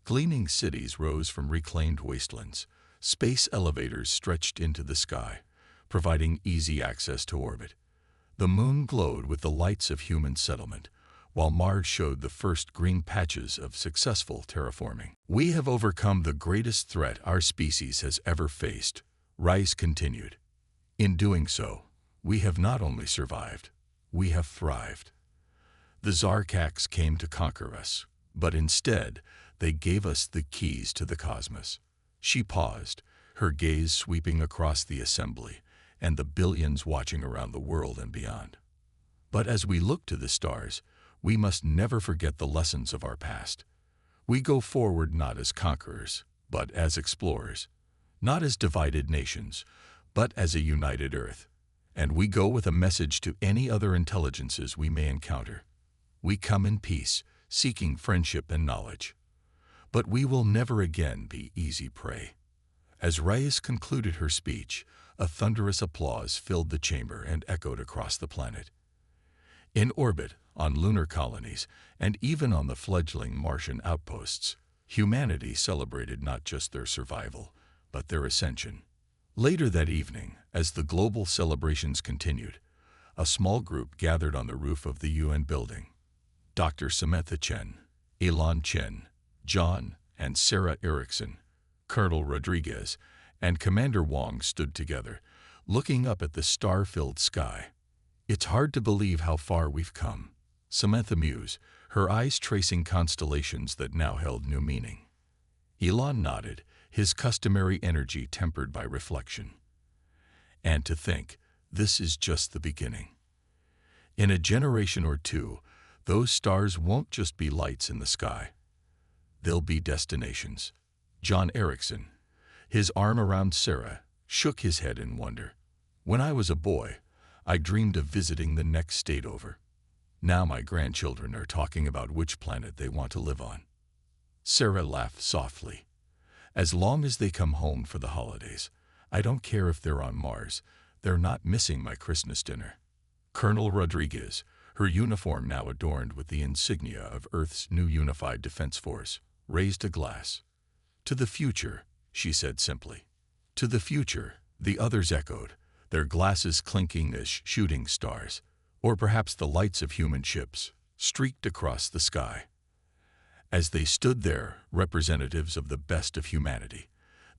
Gleaming cities rose from reclaimed wastelands. Space elevators stretched into the sky, providing easy access to orbit. The moon glowed with the lights of human settlement, while Mars showed the first green patches of successful terraforming. "We have overcome the greatest threat our species has ever faced," Rice continued. "In doing so, we have not only survived, we have thrived. The Zarkax came to conquer us, but instead, they gave us the keys to the cosmos." She paused, her gaze sweeping across the assembly and the billions watching around the world and beyond. "But as we look to the stars, we must never forget the lessons of our past. We go forward not as conquerors, but as explorers, not as divided nations, but as a united Earth. And we go with a message to any other intelligences we may encounter. We come in peace, seeking friendship and knowledge. But we will never again be easy prey." As Reyes concluded her speech, a thunderous applause filled the chamber and echoed across the planet. In orbit, on lunar colonies, and even on the fledgling Martian outposts, humanity celebrated not just their survival, but their ascension. Later that evening, as the global celebrations continued, a small group gathered on the roof of the UN building. Dr. Samantha Chen, Elon Chen, John and Sarah Erickson, Colonel Rodriguez, and Commander Wong stood together, looking up at the star-filled sky. "It's hard to believe how far we've come," Samantha mused, her eyes tracing constellations that now held new meaning. Elon nodded, his customary energy tempered by reflection. "And to think, this is just the beginning. In a generation or two, those stars won't just be lights in the sky. They'll be destinations." John Erickson, his arm around Sarah, shook his head in wonder. "When I was a boy, I dreamed of visiting the next state over. Now my grandchildren are talking about which planet they want to live on." Sarah laughed softly. "As long as they come home for the holidays, I don't care if they're on Mars. They're not missing my Christmas dinner." Colonel Rodriguez, her uniform now adorned with the insignia of Earth's new unified defense force, raised a glass. "To the future," she said simply. "To the future," the others echoed, their glasses clinking as shooting stars, or perhaps the lights of human ships, streaked across the sky. As they stood there, representatives of the best of humanity,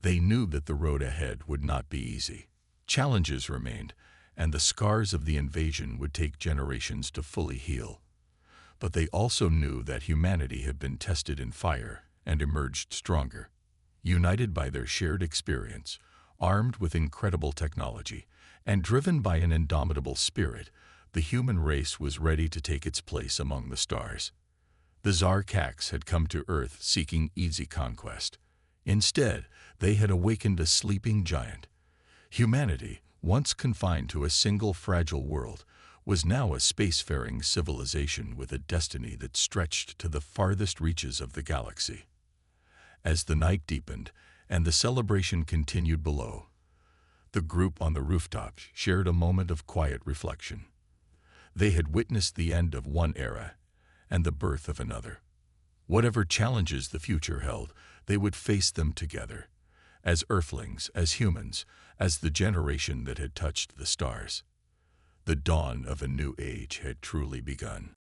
they knew that the road ahead would not be easy. Challenges remained, and the scars of the invasion would take generations to fully heal. But they also knew that humanity had been tested in fire and emerged stronger. United by their shared experience, armed with incredible technology, and driven by an indomitable spirit, the human race was ready to take its place among the stars. The Zarkax had come to Earth seeking easy conquest. Instead, they had awakened a sleeping giant. Humanity, once confined to a single fragile world, was now a spacefaring civilization with a destiny that stretched to the farthest reaches of the galaxy. As the night deepened and the celebration continued below, the group on the rooftop shared a moment of quiet reflection. They had witnessed the end of one era and the birth of another. Whatever challenges the future held, they would face them together, as Earthlings, as humans, as the generation that had touched the stars. The dawn of a new age had truly begun.